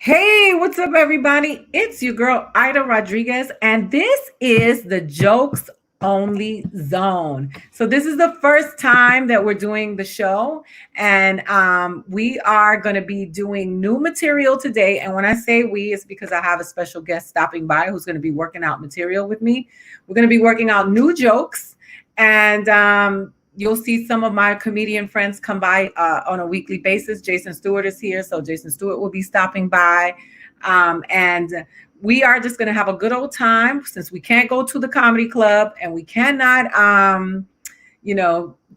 Hey, what's up, everybody? It's your girl, Ida Rodriguez, and this is the Jokes Only Zone. So, this is the first time that we're doing the show, and we are going to be doing new material today. And when I say we, it's because I have a special guest stopping by who's going to be working out material with me. We're going to be working out new jokes, and you'll see some of my comedian friends come by on a weekly basis. Jason Stewart is here, so Jason Stewart will be stopping by. And we are just going to have a good old time since we can't go to the comedy club and we cannot,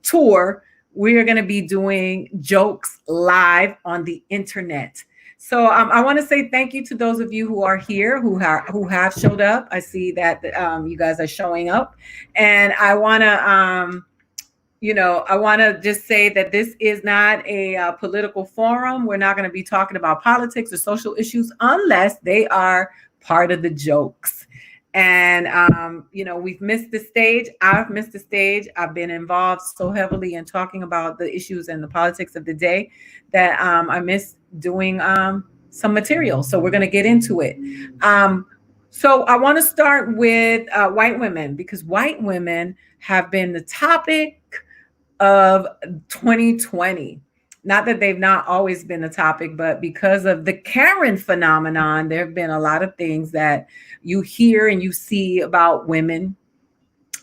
tour. We are going to be doing jokes live on the internet. So I want to say thank you to those of you who are here, who have showed up. I see that you guys are showing up, and I want to just say that this is not a political forum. We're not going to be talking about politics or social issues unless they are part of the jokes. And, we've missed the stage. I've missed the stage. I've been involved so heavily in talking about the issues and the politics of the day that I miss doing some material. So we're going to get into it. So I want to start with white women because white women have been the topic of 2020. Not that they've not always been a topic, but because of the Karen phenomenon, there have been a lot of things that you hear and you see about women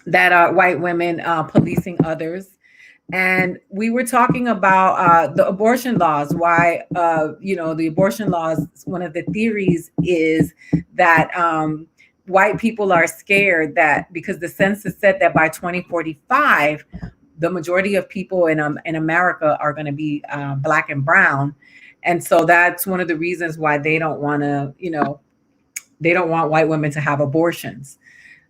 that are white women policing others. And we were talking about the abortion laws, why, the abortion laws, one of the theories is that white people are scared that because the census said that by 2045, the majority of people in America are going to be black and brown. And so that's one of the reasons why they don't want to, they don't want white women to have abortions.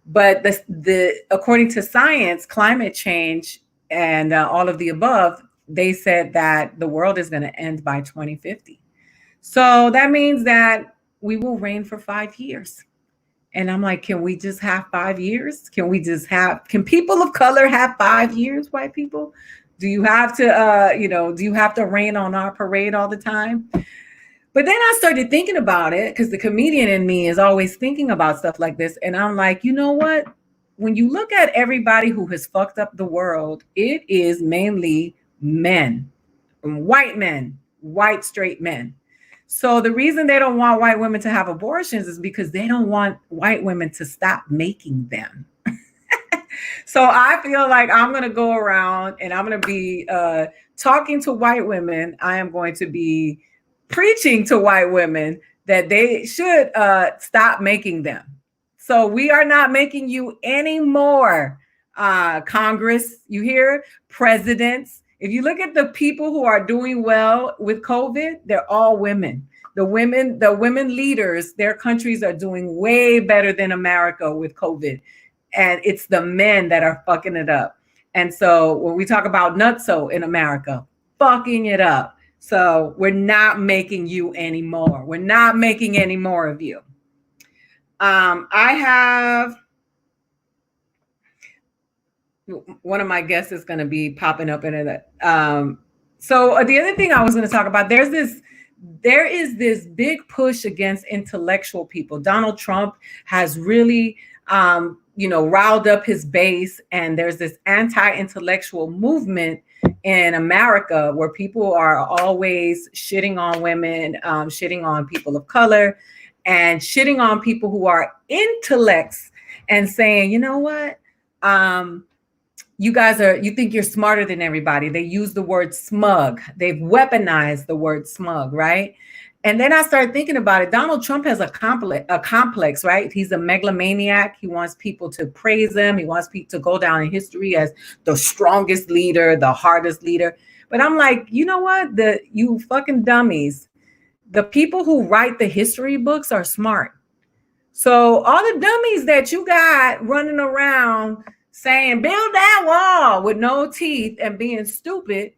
But the according to science, climate change and all of the above, they said that the world is going to end by 2050. So that means that we will reign for 5 years. And I'm like, can we just have 5 years? Can people of color have 5 years, white people? Do you have to, do you have to rain on our parade all the time? But then I started thinking about it because the comedian in me is always thinking about stuff like this. And I'm like, you know what? When you look at everybody who has fucked up the world, it is mainly men, white straight men. So the reason they don't want white women to have abortions is because they don't want white women to stop making them. So I feel like I'm going to go around and I'm going to be talking to white women. I am going to be preaching to white women that they should stop making them. So we are not making you anymore, Congress. You hear? Presidents. If you look at the people who are doing well with COVID, they're all women. The women leaders, their countries are doing way better than America with COVID. And it's the men that are fucking it up. And so when we talk about nutso in America, fucking it up. So we're not making you anymore. We're not making any more of you. I have one of my guests is going to be popping up in it. So the other thing I was going to talk about, there is this big push against intellectual people. Donald Trump has really, riled up his base, and there's this anti-intellectual movement in America where people are always shitting on women, shitting on people of color, and shitting on people who are intellects and saying, you know what? You think you're smarter than everybody. They use the word smug. They've weaponized the word smug, right? And then I started thinking about it. Donald Trump has a complex, right? He's a megalomaniac. He wants people to praise him. He wants people to go down in history as the strongest leader, the hardest leader. But I'm like, you know what? You fucking dummies. The people who write the history books are smart. So all the dummies that you got running around saying, build that wall with no teeth and being stupid,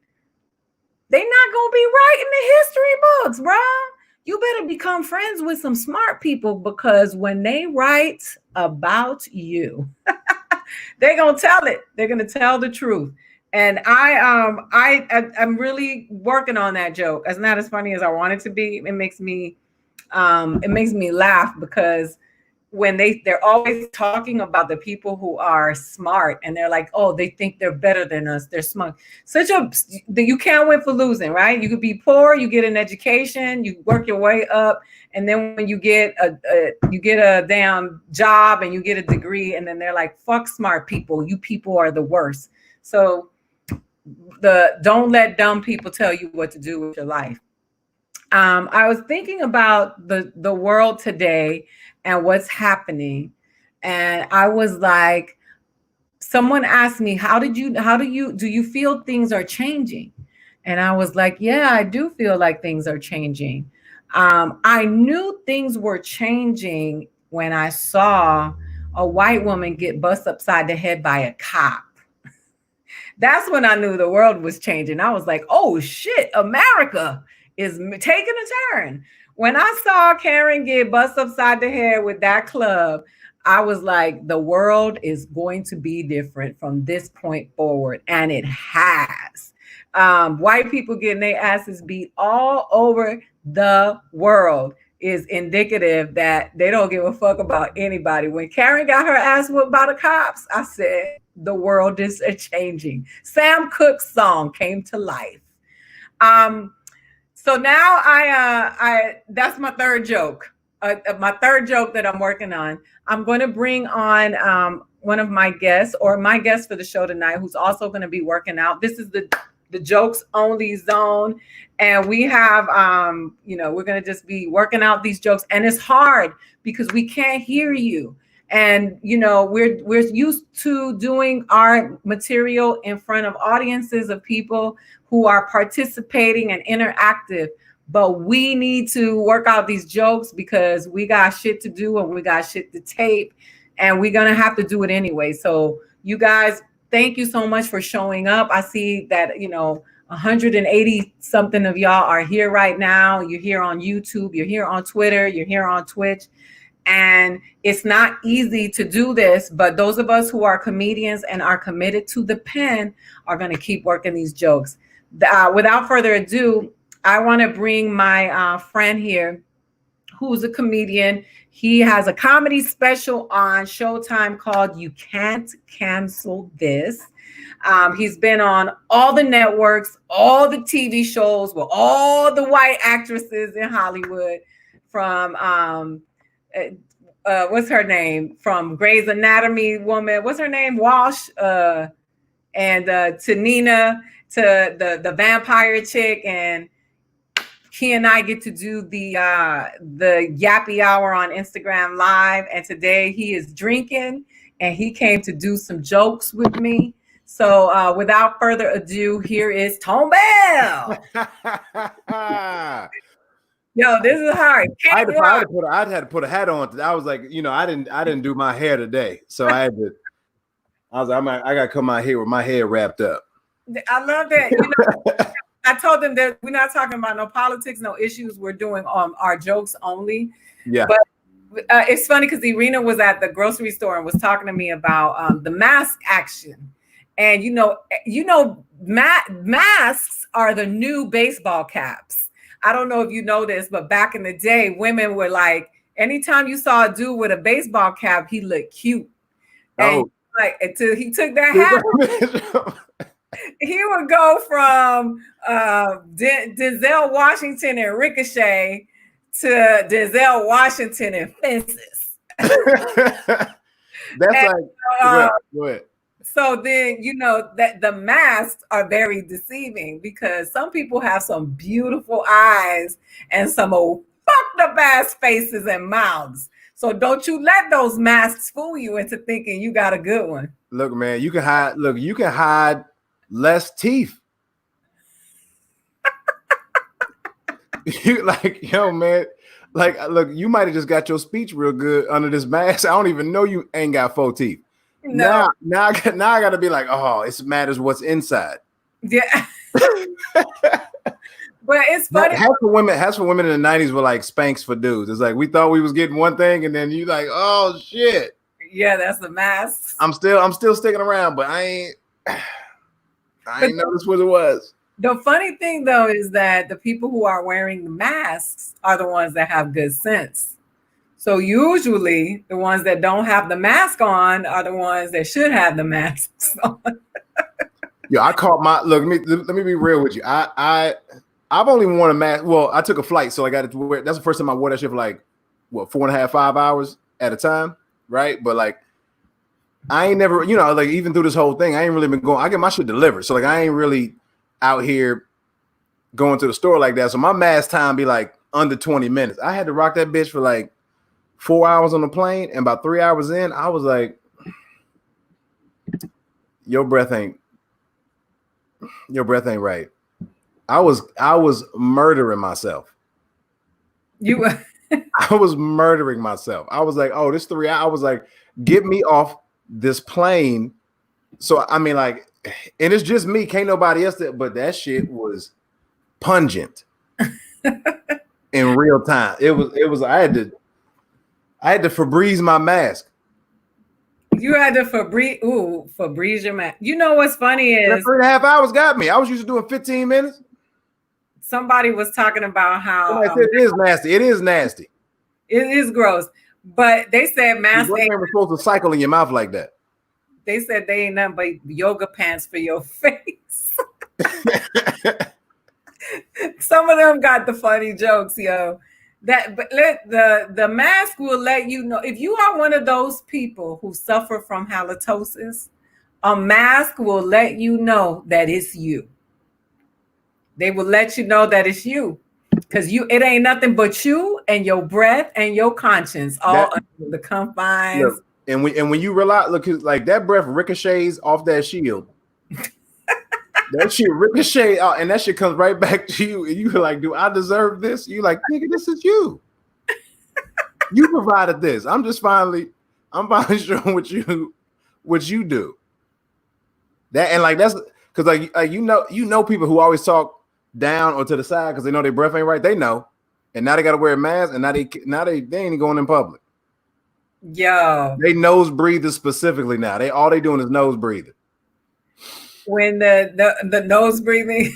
they not going to be writing the history books, bro. You better become friends with some smart people, because when they write about you, they're going to tell it. They're going to tell the truth. And I'm really working on that joke. It's not as funny as I want it to be. It makes me it makes me laugh because when they're always talking about the people who are smart, and they're like, oh, they think they're better than us, they're smart. You can't win for losing, right? You could be poor, you get an education, you work your way up, and then when you get a damn job and you get a degree, and then they're like, fuck smart people, you people are the worst. So don't let dumb people tell you what to do with your life. I was thinking about the world today and what's happening, and I was like, someone asked me, do you feel things are changing? And I was like, yeah, I do feel like things are changing. I knew things were changing when I saw a white woman get bust upside the head by a cop. That's when I knew the world was changing. I was like, oh shit, America is taking a turn. When I saw Karen get bust upside the head with that club, I was like, the world is going to be different from this point forward. And it has. White people getting their asses beat all over the world is indicative that they don't give a fuck about anybody. When Karen got her ass whipped by the cops, I said, the world is changing. Sam Cooke's song came to life. So now I that's my third joke. My third joke that I'm working on. I'm going to bring on one of my guests, or my guest for the show tonight, who's also going to be working out. This is the jokes only zone, and we have we're going to just be working out these jokes, and it's hard because we can't hear you. And we're used to doing our material in front of audiences of people who are participating and interactive, but we need to work out these jokes because we got shit to do and we got shit to tape, and we're gonna have to do it anyway. So you guys, thank you so much for showing up. I see that 180 something of y'all are here right now. You're here on YouTube, you're here on Twitter, you're here on Twitch. And it's not easy to do this, but those of us who are comedians and are committed to the pen are going to keep working these jokes. Without further ado, I want to bring my friend here, who's a comedian. He has a comedy special on Showtime called You Can't Cancel This. He's been on all the networks, all the TV shows with all the white actresses in Hollywood, from what's her name, from Grey's Anatomy woman, what's her name, Walsh, and to Nina, to the vampire chick. And he and I get to do the Yappy Hour on Instagram Live, and today he is drinking and he came to do some jokes with me. So without further ado, here is Tom Bell. Yo, this is hard. I had to put a hat on. I was like, I didn't do my hair today, so I was like, I gotta come out here with my hair wrapped up. I love that. I told them that we're not talking about no politics, no issues. We're doing our jokes only. Yeah. But it's funny because Irina was at the grocery store and was talking to me about the mask action, and masks are the new baseball caps. I don't know if you know this, but back in the day, women were like, anytime you saw a dude with a baseball cap, he looked cute. And until he took that hat, he would go from Denzel Washington and Ricochet to Denzel Washington and Fences. That's go ahead. So then, that the masks are very deceiving because some people have some beautiful eyes and some old fucked up ass faces and mouths. So don't you let those masks fool you into thinking you got a good one. Look, man, you can hide less teeth. Man, look, you might have just got your speech real good under this mask. I don't even know you ain't got 4 teeth. No. Now I got to be like, oh, it matters what's inside. Yeah. But it's funny. Half for women in the 90s were like Spanx for dudes. It's like we thought we was getting one thing, and then you like, oh shit. Yeah, that's the mask. I'm still sticking around, but I ain't noticed what it was. The funny thing though is that the people who are wearing the masks are the ones that have good sense. So usually the ones that don't have the mask on are the ones that should have the masks on. Yo, I caught my look. Let me be real with you. I've only worn a mask. Well, I took a flight, so I got to wear. That's the first time I wore that shit for like 4.5, 5 hours at a time, right? But like, I ain't never, like even through this whole thing, I ain't really been going. I get my shit delivered, so like I ain't really out here going to the store like that. So my mask time be like under 20 minutes. I had to rock that bitch for like 4 hours on the plane, and about 3 hours in, I was like, your breath ain't right. I was murdering myself. I was murdering myself. I was like, oh, this 3 hours. I was like, get me off this plane. So I mean, like, and it's just me, can't nobody else. But that shit was pungent in real time. It was. I had to Febreze my mask. You had to Febreze your mask. You know what's funny is that 3.5 hours got me. I was used to doing 15 minutes. Somebody was talking about how it is nasty. It is nasty. It is gross. But they said masks ain't supposed to cycle in your mouth like that. They said they ain't nothing but yoga pants for your face. Some of them got the funny jokes, yo. But the mask will let you know if you are one of those people who suffer from halitosis. A mask will let you know that it's you. They will let you know that it's you, because it ain't nothing but you and your breath and your conscience all under the confines. Look, and when you realize, look, like that breath ricochets off that shield. That shit ricochet out, and that shit comes right back to you. And you like, do I deserve this? You like, nigga, this is you. You provided this. I'm finally showing what you do. That and like that's because like you know people who always talk down or to the side because they know their breath ain't right. They know, and now they got to wear a mask, and now they ain't going in public. Yo, they nose breathers specifically now. All they doing is nose breathing. When the nose breathing,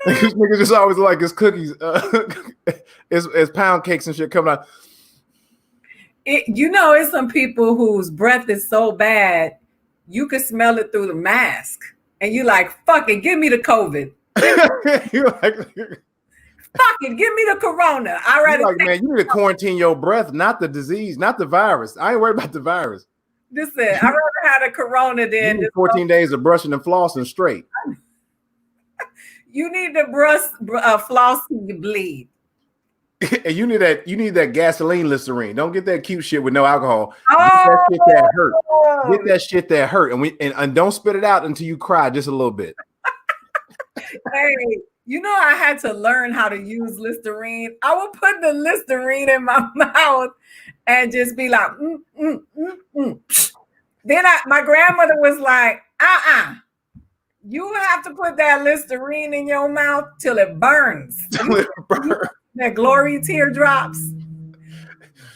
this nigga just always like his cookies, it's pound cakes and shit coming out. It's some people whose breath is so bad you can smell it through the mask, and you like, fuck it, give me the COVID. You're like, fuck it, give me the corona. I rather like, man, you need to quarantine your breath, not the disease, not the virus. I ain't worried about the virus. Listen, I rather have a corona than 14 days of brushing and flossing straight. You need to floss till you bleed. And you need that gasoline Listerine. Don't get that cute shit with no alcohol. Oh, get that shit that hurt. Get that shit that hurt, and don't spit it out until you cry just a little bit. Hey, I had to learn how to use Listerine. I would put the Listerine in my mouth and just be like, Then my grandmother was like, you have to put that Listerine in your mouth till it burns. That glory teardrops.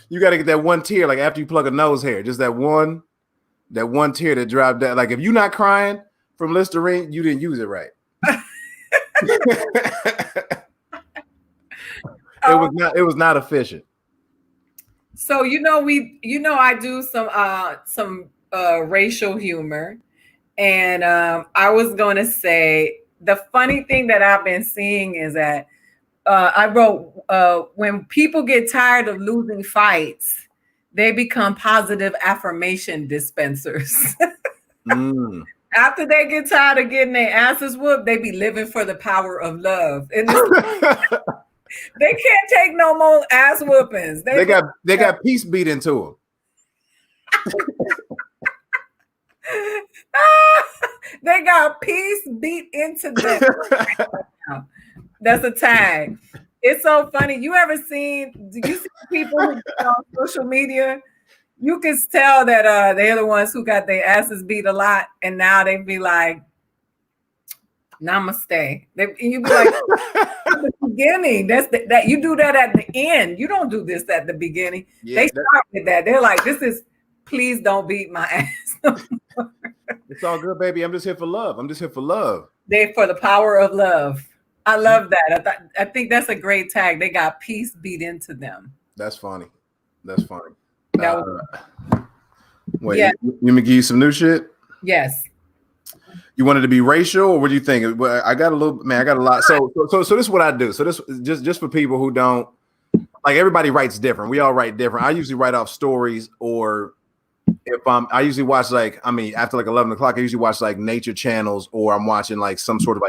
You got to get that one tear, like after you plug a nose hair, just that one tear that dropped down. Like if you're not crying from Listerine, you didn't use it right. It was not efficient. So I do some racial humor, and I was going to say the funny thing that I've been seeing is that I wrote when people get tired of losing fights, they become positive affirmation dispensers. After they get tired of getting their asses whooped, they be living for the power of love. And they can't take no more ass whoopings. They got peace beat into them. They got peace beat into them. That's a tag. It's so funny. Do you see people who get on social media? You can tell that they're the ones who got their asses beat a lot, and now they be like, namaste. And you be like, at the beginning, that you do that at the end. You don't do this at the beginning. Yeah, they start with that. They're like, this is Please don't beat my ass. It's all good, baby. I'm just here for love. I'm just here for love. They for the power of love. I love that. I think that's a great tag. They got peace beat into them. That's funny. That's funny. Wait, yeah. you me give you some new shit? Yes. You wanted to be racial, or what do you think? I got a little, man. I got a lot. So this is what I do. So this just for people who don't like. Everybody writes different. We all write different. I usually write off stories, or if I usually watch after like 11 o'clock, I usually watch like nature channels, or I'm watching like some sort of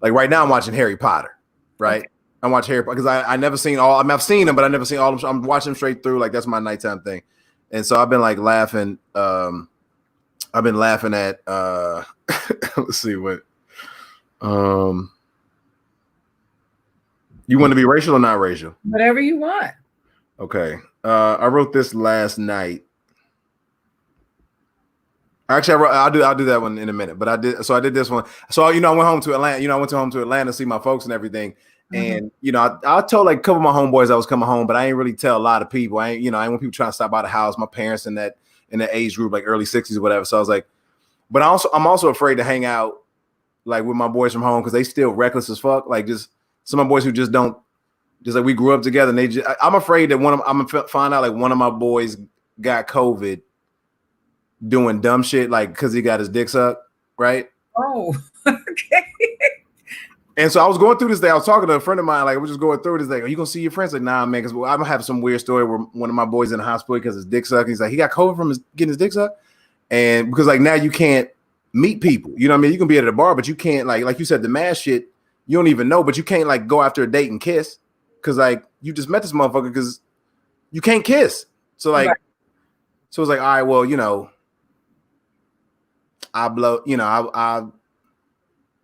like right now I'm watching Harry Potter, right? Okay. I'm watching Harry Potter because I never seen all. I've seen them, but I never seen all of them. So I'm watching them straight through. Like that's my nighttime thing, and so I've been like laughing. I've been laughing at let's see what you want to be racial or not racial? Whatever you want. Okay. I wrote this last night. Actually, I'll do that one in a minute. But I did this one. So I went home to Atlanta. I went home to Atlanta to see my folks and everything. Mm-hmm. And I told like a couple of my homeboys I was coming home, but I ain't really tell a lot of people. I ain't want people trying to stop by the house. My parents in that age group, like early 60s or whatever. So I was like, but I'm also afraid to hang out like with my boys from home because they still reckless as fuck. Like just some of my boys who just don't, just like we grew up together. And I'm afraid that I'm gonna find out like one of my boys got COVID doing dumb shit, like because he got his dick sucked, right? Oh, okay. And so I was going through this day. I was talking to a friend of mine, like we're just going through this. Like, are you gonna see your friends? Like, nah, man, because I'm gonna have some weird story where one of my boys in the hospital because his dick sucked. He's like, he got COVID from getting his dick sucked, and because like now you can't meet people. You know what I mean? You can be at a bar, but you can't like you said the mass shit. You don't even know, but you can't like go after a date and kiss because like you just met this motherfucker because you can't kiss. So like, right. So it's like, all right, well, I blow,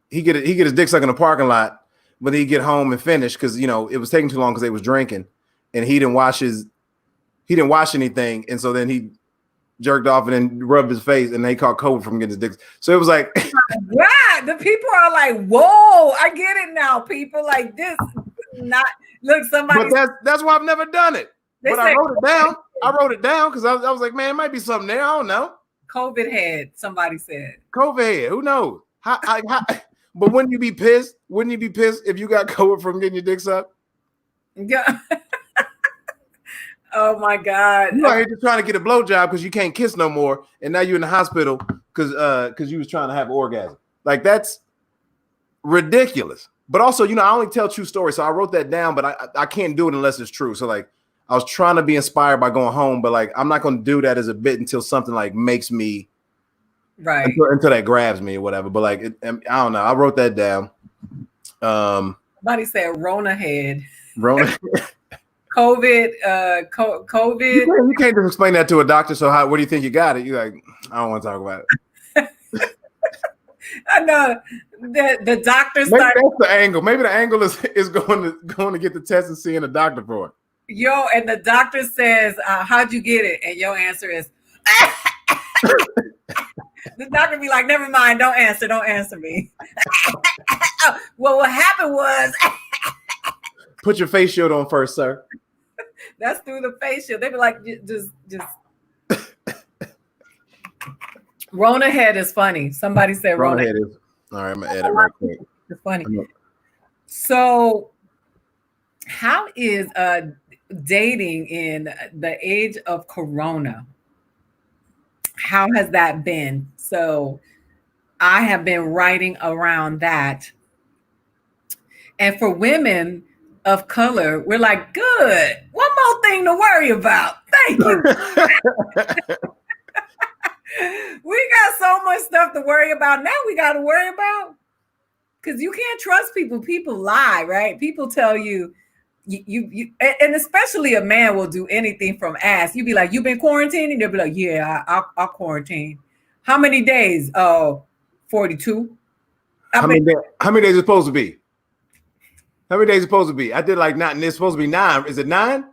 he get his dick sucked in the parking lot, but he get home and finish because it was taking too long because they was drinking, and he didn't wash anything, and so then he jerked off and then rubbed his face, and they caught COVID from getting his dick. So it was like, yeah, the people are like, whoa, I get it now. People like this, not look somebody. But that's why I've never done it. But I wrote it down. I wrote it down because I was like, man, it might be something there. I don't know. COVID head, somebody said. COVID head, who knows? How, but wouldn't you be pissed? Wouldn't you be pissed if you got COVID from getting your dick sucked? Yeah. Oh my God. You out here just trying to get a blowjob because you can't kiss no more, and now you're in the hospital because you was trying to have an orgasm. Like that's ridiculous. But also, I only tell true stories, so I wrote that down, but I can't do it unless it's true. So like I was trying to be inspired by going home, but like I'm not going to do that as a bit until something like makes me right until that grabs me or whatever. But like I don't know. I wrote that down. Somebody said Rona head. Rona. COVID. COVID. You can't just explain that to a doctor. So what do you think you got it? You're like, I don't want to talk about it. I know the doctor. Maybe that's the angle. Maybe the angle is going to get the test and seeing a doctor for it. Yo, and the doctor says, how'd you get it? And your answer is, the doctor be like, never mind, don't answer me. Well, what happened was, put your face shield on first, sir. That's through the face shield. They be like, just. Rona head is funny. Somebody said Rona head is. All right, I'm gonna edit right quick. It's funny. So, how is dating in the age of Corona? How has that been? So I have been writing around that. And for women of color, we're like, good. One more thing to worry about. Thank you. We got so much stuff to worry about. Now we got to worry about, because you can't trust people. People lie, right? People tell you, you and especially a man will do anything from ask. You be like, you been quarantining? They'll be like, yeah, I'll quarantine. How many days? Oh, 42. How many days is it supposed to be? How many days is it supposed to be? I did like 9. It's supposed to be 9. Is it 9?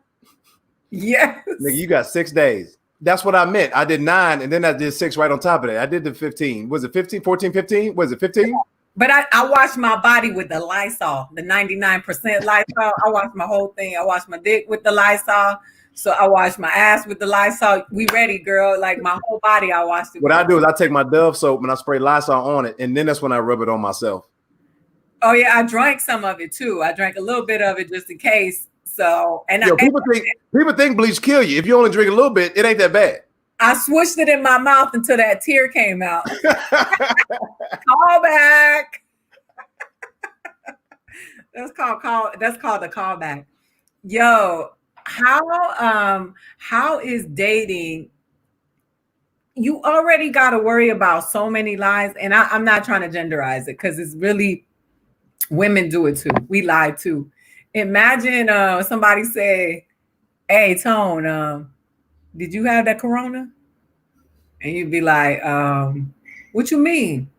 Yes. Nigga, you got 6 days. That's what I meant. I did 9 and then I did 6 right on top of that. I did the 15. Was it 15, 14, 15? Was it 15? But I washed my body with the Lysol, the 99% Lysol. I washed my whole thing. I washed my dick with the Lysol. So I washed my ass with the Lysol. We ready, girl. Like my whole body, I washed it. What I do is I take my Dove soap and I spray Lysol on it, and then that's when I rub it on myself. Oh yeah, I drank some of it too. I drank a little bit of it just in case. So people think bleach kill you. If you only drink a little bit, it ain't that bad. I swished it in my mouth until that tear came out. Call back. That's called the callback. Yo, how is dating? You already got to worry about so many lies, and I'm not trying to genderize it because it's really women do it too. We lie too. Imagine somebody say, "Hey, Tone, did you have that corona?" And you'd be like, "What you mean?"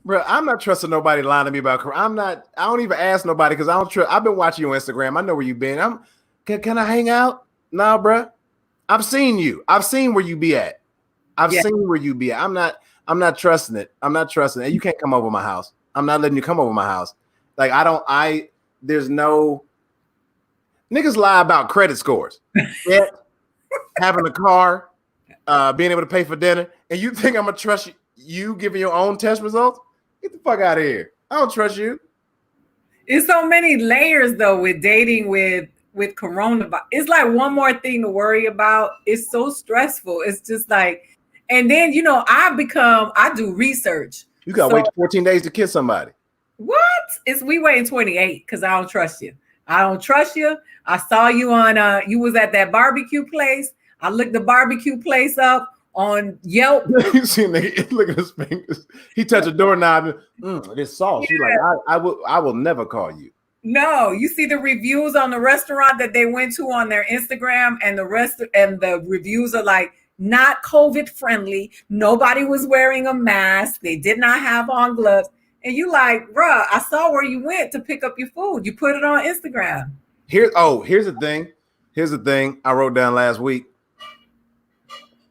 Bro, I'm not trusting nobody lying to me about corona. I don't even ask nobody because I don't trust. I've been watching you on Instagram. I know where you've been. Can I hang out? Nah, bro. I've seen you. I've seen where you be at. I've seen where you be at. I'm not trusting it. I'm not trusting it. You can't come over my house. I'm not letting you come over my house. Like there's no niggas lie about credit scores. Having a car, being able to pay for dinner, and you think I'm gonna trust you giving your own test results? Get the fuck out of here. I don't trust you. It's so many layers though with dating with coronavirus. It's like one more thing to worry about. It's so stressful. It's just like, and then I do research. You gotta wait 14 days to kiss somebody. What? We waiting 28 because I don't trust you. I don't trust you. I saw you on you was at that barbecue place. I looked the barbecue place up on Yelp. You seen look at his fingers. He touched a doorknob. This sauce. Yeah. You're like, I will never call you. No, you see the reviews on the restaurant that they went to on their Instagram, and the reviews are like, not COVID friendly. Nobody was wearing a mask. They did not have on gloves. And you like, bruh, I saw where you went to pick up your food. You put it on Instagram. Here's the thing. Here's the thing I wrote down last week.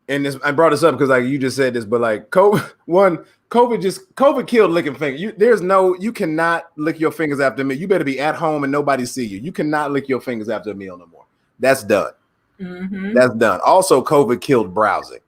And I brought this up because like you just said this, but like COVID killed licking fingers. You cannot lick your fingers after a meal. You better be at home and nobody see you. You cannot lick your fingers after a meal no more. That's done. Mm-hmm. That's done. Also, COVID killed browsing.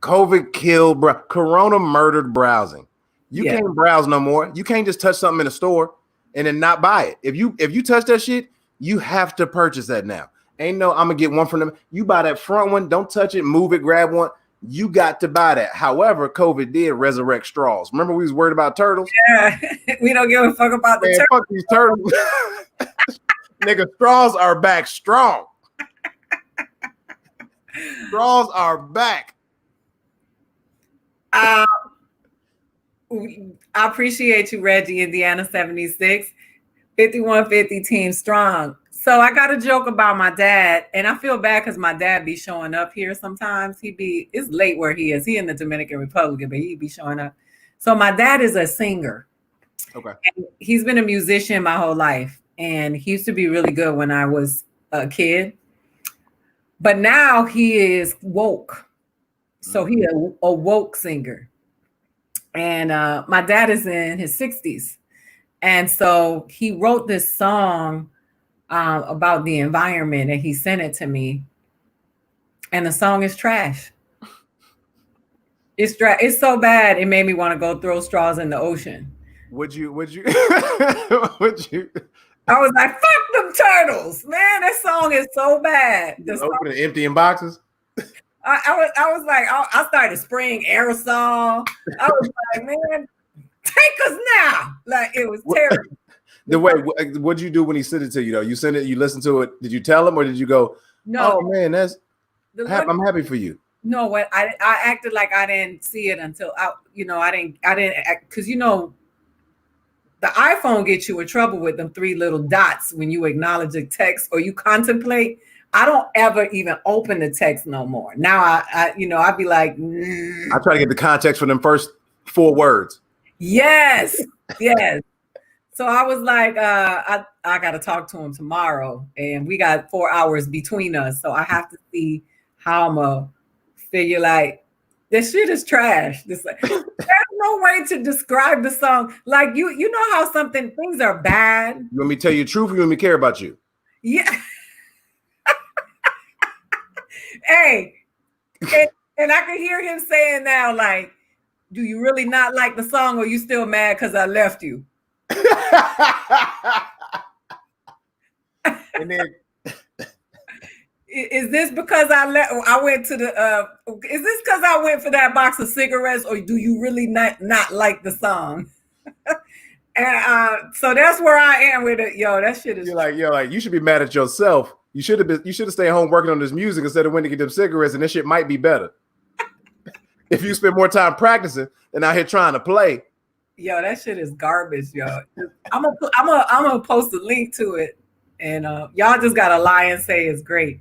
COVID killed Corona murdered browsing. You can't browse no more. You can't just touch something in a store and then not buy it. If you touch that shit, you have to purchase that now. Ain't no, I'm gonna get one from them. You buy that front one, don't touch it, move it, grab one. You got to buy that. However, COVID did resurrect straws. Remember we was worried about turtles? Yeah, we don't give a fuck about the turtles. Fuck these turtles. Nigga, straws are back strong. Straws are back. I appreciate you, Reggie, Indiana 76. 5150 team strong. So I got a joke about my dad, and I feel bad because my dad be showing up here sometimes. It's late where he is. He in the Dominican Republic, but he be showing up. So my dad is a singer. Okay. And he's been a musician my whole life, and he used to be really good when I was a kid. But now he is woke. So he a woke singer. And my dad is in his 60s. And so he wrote this song about the environment, and he sent it to me. And the song is trash. It's so bad it made me want to go throw straws in the ocean. Would you? I was like, fuck them turtles, man. That song is so bad. Open and emptying boxes. I was like, I started spraying aerosol. I was like, man, take us now. Like, it was terrible. What'd you do when he sent it to you though? You sent it, you listened to it. Did you tell him or did you go, no, oh man, I'm happy for you? No, what I acted like I didn't see it until I didn't because the iPhone gets you in trouble with them 3 little dots when you acknowledge a text or you contemplate. I don't ever even open the text no more. Now I'd be like, I try to get the context for them first 4 words. Yes. So I was like, I got to talk to him tomorrow, and we got 4 hours between us. So I have to see how I'm gonna figure like this shit is trash. This like no way to describe the song. Like you know how things are bad. You want me to tell you the truth, or you want me to care about you? Yeah. Hey, and I can hear him saying now, like, do you really not like the song, or you still mad because I left you? And then is this because I went to the is this because I went for that box of cigarettes, or do you really not like the song? And so that's where I am with it. Yo, that shit is you're like, you should be mad at yourself. You should have stayed home working on this music instead of went to get them cigarettes, and this shit might be better. If you spend more time practicing than out here trying to play. Yo, that shit is garbage, yo. I'm gonna post a link to it, and y'all just gotta lie and say it's great.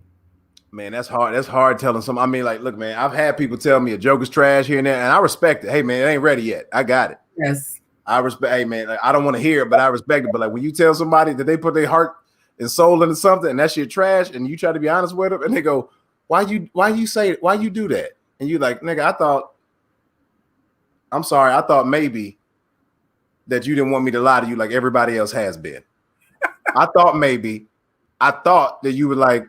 Man, that's hard. That's hard telling some. I mean, like, look, man, I've had people tell me a joke is trash here and there, and I respect it. Hey, man, it ain't ready yet. I got it. Yes. I respect. Hey, man, like, I don't want to hear it, but I respect it. But like, when you tell somebody that they put their heart and soul into something, and that shit trash, and you try to be honest with them, and they go, why you do that? And you like, nigga, I'm sorry, I thought maybe that you didn't want me to lie to you like everybody else has been. I thought that you would like,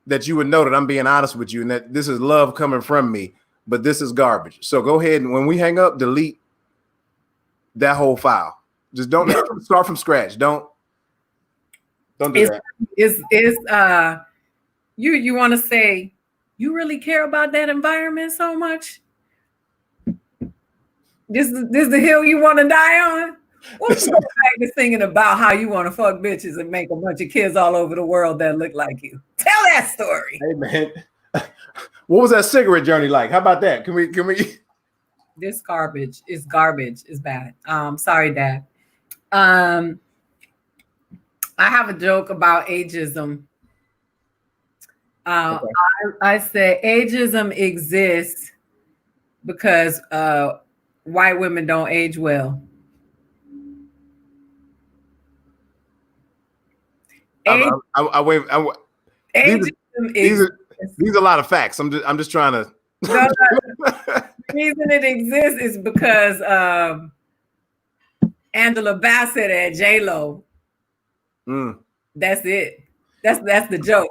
that you would know that I'm being honest with you and that this is love coming from me, but this is garbage. So go ahead and when we hang up, delete that whole file. Just don't start from scratch. Don't do that. You want to say you really care about that environment so much? This is the hill you want to die on? What's back to thinking about how you want to fuck bitches and make a bunch of kids all over the world that look like you? Tell that story. Hey man, what was that cigarette journey like? How about that? Can we? This garbage is bad. Sorry, Dad. I have a joke about ageism. Okay. I say ageism exists because white women don't age well. These are a lot of facts. I'm just trying to. The reason it exists is because Angela Bassett and J-Lo. That's it. That's the joke.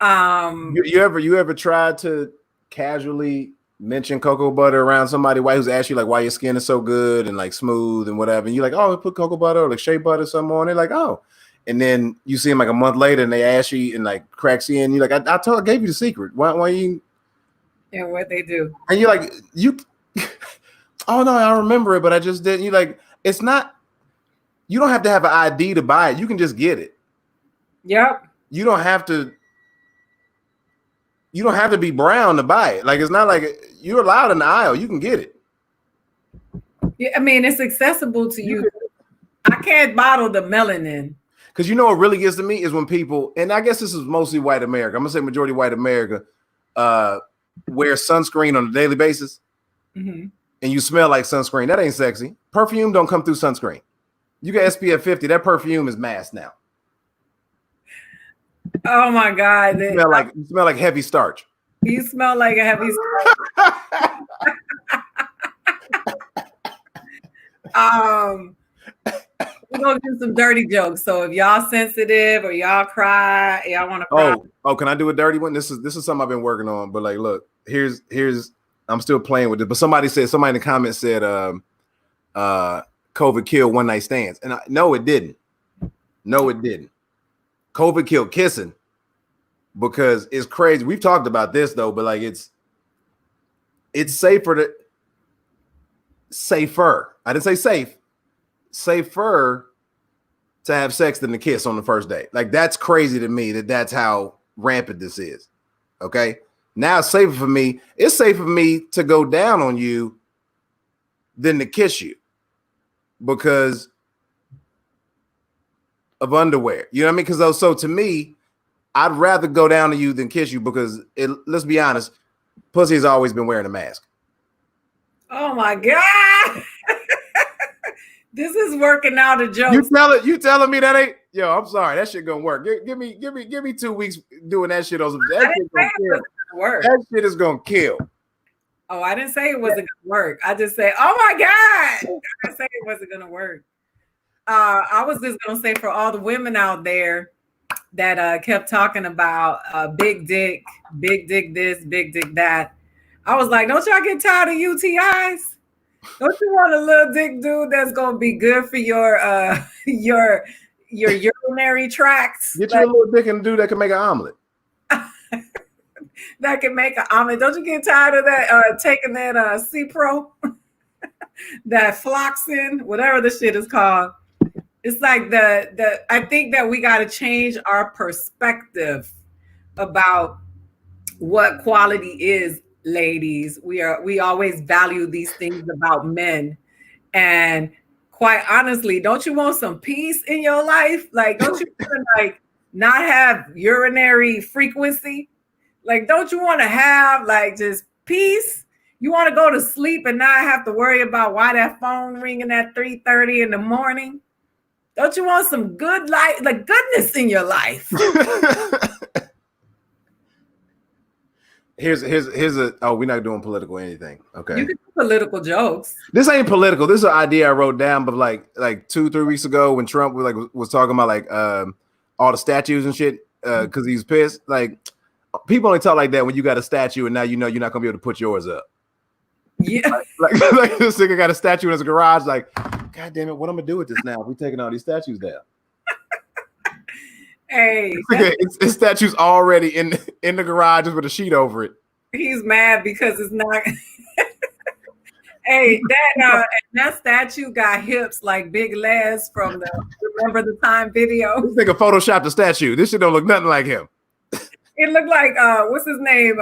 You ever tried to casually mention cocoa butter around somebody white who's asked you like why your skin is so good and like smooth and whatever, and you're like, oh, put cocoa butter or like shea butter or something on. They're like, oh, and then you see them like a month later and they ask you and like cracks you in. You're like, I gave you the secret. Why you? And what they do? And you're like, oh no, I remember it, but I just didn't. You're like, it's not. You don't have to have an ID to buy it. You can just get it. Yep. You don't have to be brown to buy it. Like, it's not like you're allowed in the aisle. You can get it. Yeah, I mean, it's accessible to you. I can't bottle the melanin. Because you know what really gets to me is when people, and I guess this is mostly white America, I'm going to say majority white America, wear sunscreen on a daily basis, and you smell like sunscreen. That ain't sexy. Perfume don't come through sunscreen. You got SPF 50. That perfume is masked now. Oh my God! You smell like heavy starch. You smell like a heavy starch. We're gonna do some dirty jokes. So if y'all sensitive or y'all cry, y'all want to cry. Oh, can I do a dirty one? This is something I've been working on. But like, look, here's I'm still playing with it. But somebody in the comments said COVID killed one night stands, and no, it didn't. No, it didn't. COVID killed kissing because it's crazy. We've talked about this though, but like it's safer. I didn't say safe. Safer to have sex than to kiss on the first date. Like that's crazy to me that's how rampant this is. Okay. Now it's safer for me. It's safer for me to go down on you than to kiss you because of underwear. You know what I mean? Because so to me, I'd rather go down to you than kiss you because let's be honest, pussy has always been wearing a mask. Oh my God. This is working out a joke. You telling me that ain't I'm sorry, that shit gonna work. Give me 2 weeks doing that shit on some that shit gonna kill. That shit is gonna kill. Oh, I didn't say it wasn't gonna work. I just said, oh my God. I didn't say it wasn't gonna work. I was just gonna say for all the women out there that kept talking about big dick this, big dick that. I was like, don't y'all get tired of UTIs? Don't you want a little dick dude that's gonna be good for your your urinary tracts? Get you a little dick and a dude that can make an omelet. That can make an omelet. Don't you get tired of that? Taking that C-Pro, that Floxin, whatever the shit is called. It's like the. I think that we got to change our perspective about what quality is, ladies. We always value these things about men, and quite honestly, don't you want some peace in your life? Like, don't you want to like not have urinary frequency? Like, don't you want to have like just peace? You want to go to sleep and not have to worry about why that phone ringing at 3:30 in the morning? Don't you want some good life, like goodness in your life? Here's a we're not doing political or anything. Okay. You can do political jokes. This ain't political. This is an idea I wrote down, but like 2-3 weeks ago when Trump was talking about like all the statues and shit because he's pissed. Like people only talk like that when you got a statue and now you know you're not gonna be able to put yours up. Yeah. Like this nigga got a statue in his garage, like, God damn it, what I'm gonna do with this now if we taking all these statues down? Hey, his statue's already in the garage with a sheet over it. He's mad because it's not. Hey, that statue got hips like Big Les from the Remember the Time video. This nigga photoshopped the statue. This shit don't look nothing like him. It looked like what's his name?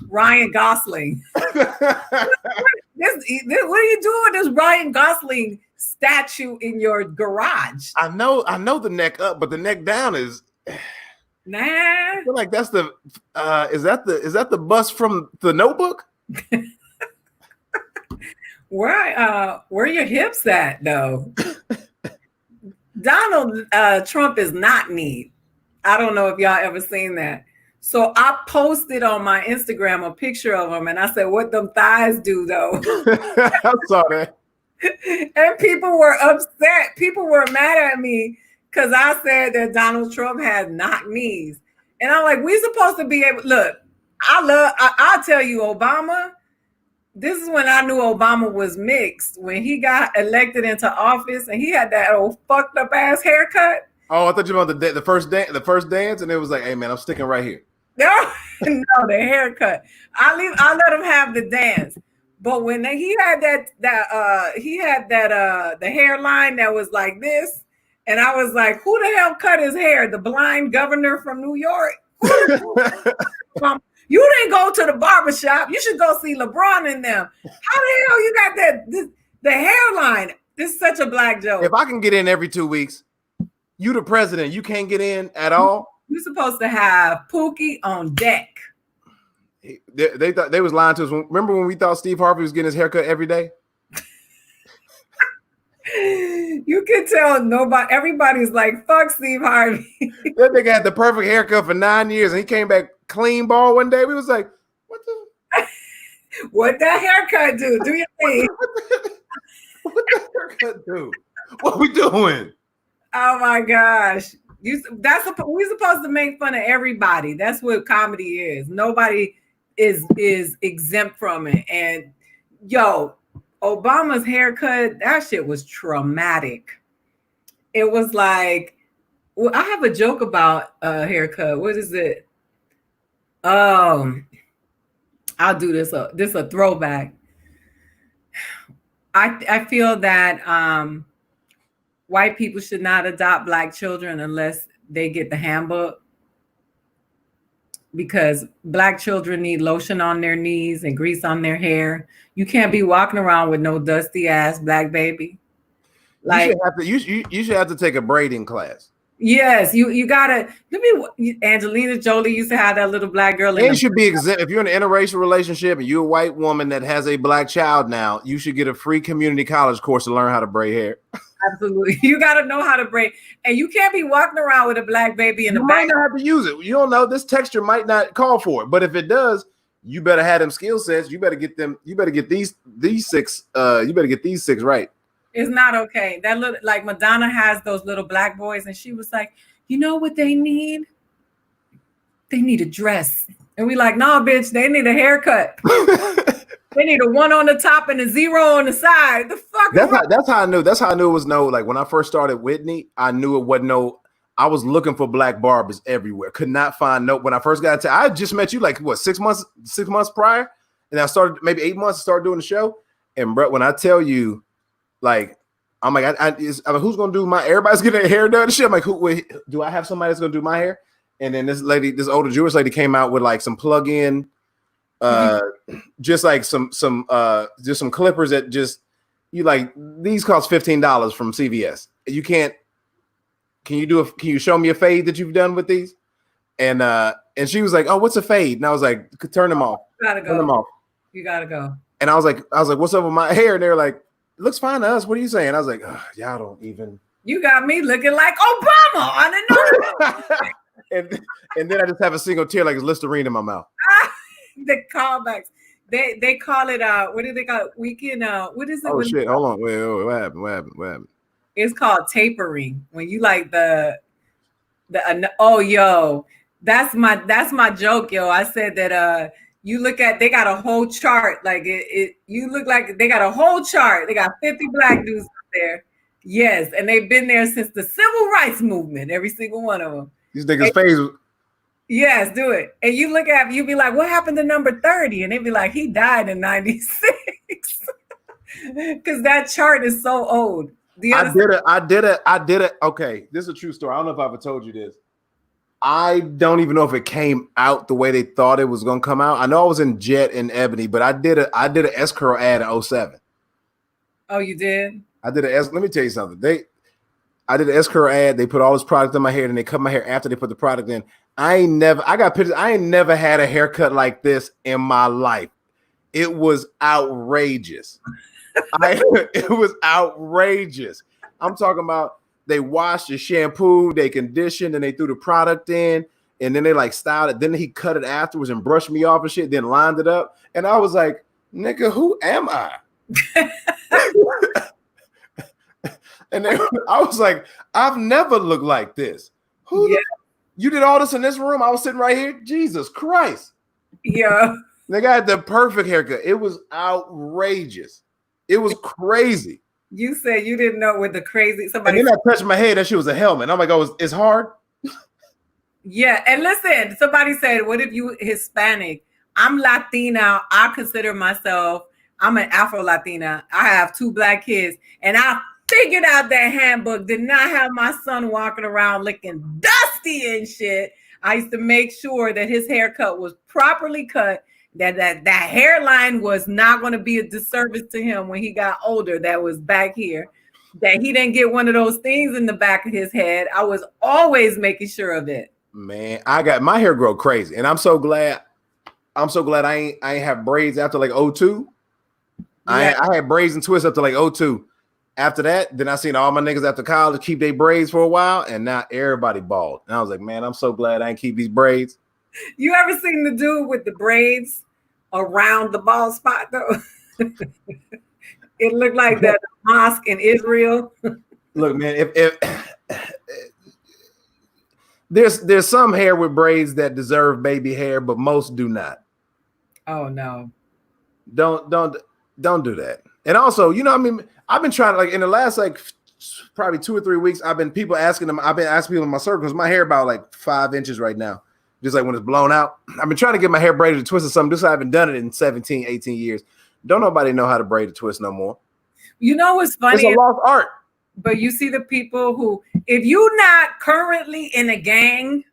Ryan Gosling. What are you doing with this Ryan Gosling statue in your garage? I know the neck up, but the neck down is nah. I feel like that's the is that the bust from The Notebook? Where your hips at though? Donald Trump is not neat. I don't know if y'all ever seen that. So I posted on my Instagram a picture of him and I said, what them thighs do though? I saw that. And people were upset. People were mad at me because I said that Donald Trump has knock knees. And I'm like, we supposed to be able, look, I'll tell you, Obama, this is when I knew Obama was mixed. When he got elected into office and he had that old fucked up ass haircut. Oh, I thought you were about the first dance, and it was like, hey man, I'm sticking right here. No, the haircut. I let him have the dance. But when he had the hairline that was like this, and I was like, who the hell cut his hair? The blind governor from New York? You didn't go to the barbershop. You should go see LeBron in them. How the hell you got the hairline? This is such a black joke. If I can get in every 2 weeks, you the president, you can't get in at all. You're supposed to have Pookie on deck. They thought they was lying to us. Remember when we thought Steve Harvey was getting his haircut every day? You can tell everybody's like, fuck Steve Harvey. That nigga had the perfect haircut for 9 years and he came back clean bald one day. We was like, what that haircut do? Do you think? What that haircut do? What we doing? Oh my gosh. We supposed to make fun of everybody. That's what comedy is. Nobody is exempt from it. And yo, Obama's haircut, that shit was traumatic. It was like, well, I have a joke about a haircut. What is it? I'll do this. This is a throwback. I feel that white people should not adopt black children unless they get the handbook, because black children need lotion on their knees and grease on their hair. You can't be walking around with no dusty ass black baby. Like you should have to take a braiding class. Yes, you gotta. Angelina Jolie used to have that little black girl. And should be exempt. If you're in an interracial relationship and you're a white woman that has a black child now, you should get a free community college course to learn how to braid hair. Absolutely, you got to know how to braid, and you can't be walking around with a black baby in the back. You might not have to use it. You don't know. This texture might not call for it, but if it does, you better have them skill sets. You better get them. You better get these six. You better get these six right. It's not okay. That little, like Madonna has those little black boys, and she was like, you know what they need? They need a dress. And we like, nah, bitch, they need a haircut. They need a 1 on the top and a 0 on the side. The fuck? That's how I knew. That's how I knew it was no. Like when I first started Whitney, I knew it wasn't no. I was looking for black barbers everywhere. Could not find no. When I first got to, I just met you like what 6 months prior, and I started maybe 8 months to start doing the show. And bro, when I tell you, like, I'm like, I'm like, who's gonna do my? Everybody's getting their hair done and shit. I'm like, do I have somebody that's gonna do my hair? And then this older Jewish lady came out with like some plug-in, just like some clippers that just you like. These cost $15 from CVS. You can't. Can you show me a fade that you've done with these? And she was like, oh, what's a fade? And I was like, turn them off. You gotta go. Turn them off. You gotta go. And I was like, what's up with my hair? And they're like, it looks fine to us. What are you saying? I was like, y'all don't even. You got me looking like Obama. I didn't know. and then I just have a single tear like it's Listerine in my mouth. The callbacks. They call it what do they call it? Weekend what is it? Oh shit! Hold on. Wait, what happened? It's called tapering. When you like the oh yo, that's my joke, yo. I said that you look at, they got a whole chart, like you look like they got a whole chart. They got 50 black dudes up there. Yes, and they've been there since the civil rights movement, every single one of them. These niggas' face. Yes, do it. And you look at, you be like, what happened to number 30? And they'd be like, he died in 96. Because that chart is so old. I did it. Okay, this is a true story. I don't know if I ever told you this. I don't even know if it came out the way they thought it was gonna come out. I know I was in Jet and Ebony, but I did an S curl ad in 07. Oh, you did? I did let me tell you something. I did an S curl ad. They put all this product in my hair, and they cut my hair after they put the product in. I got pictures. I ain't never had a haircut like this in my life. It was outrageous. It was outrageous. I'm talking about they washed the shampoo, they conditioned, and they threw the product in, and then they like styled it. Then he cut it afterwards and brushed me off and shit, then lined it up. And I was like, nigga, who am I? And then I was like, I've never looked like this. You did all this in this room? I was sitting right here. Jesus Christ. Yeah. They got the perfect haircut. It was outrageous. It was crazy. You said you didn't know with the crazy somebody. And then I touched my head. That shit was a helmet. I'm like, oh, it's hard. Yeah, and listen, somebody said, "What if you Hispanic?" I'm Latina. I consider myself. I'm an Afro Latina. I have 2 black kids, and I figured out that handbook did not have my son walking around looking dusty and shit. I used to make sure that his haircut was properly cut. That hairline was not going to be a disservice to him when he got older. That was back here, that he didn't get one of those things in the back of his head. I was always making sure of it. Man, I got my hair grow crazy, and I'm so glad I ain't have braids after like 02. Yeah. I had braids and twists up to like 02. After that, then I seen all my niggas after college keep their braids for a while, and now everybody bald. And I was like, man, I'm so glad I ain't keep these braids. You ever seen the dude with the braids around the bald spot though? It looked like that mosque in Israel. Look, man, if there's some hair with braids that deserve baby hair, but most do not. Oh no. Don't do that. And also, you know, I mean, I've been trying to, like, in the last like probably 2 or 3 weeks, I've been asking people in my circles, my hair about like 5 inches right now. Just like when it's blown out. I've been trying to get my hair braided or twisted something. Just I haven't done it in 17, 18 years. Don't nobody know how to braid or twist no more. You know what's funny? It's a lost art. But you see the people who, if you're not currently in a gang,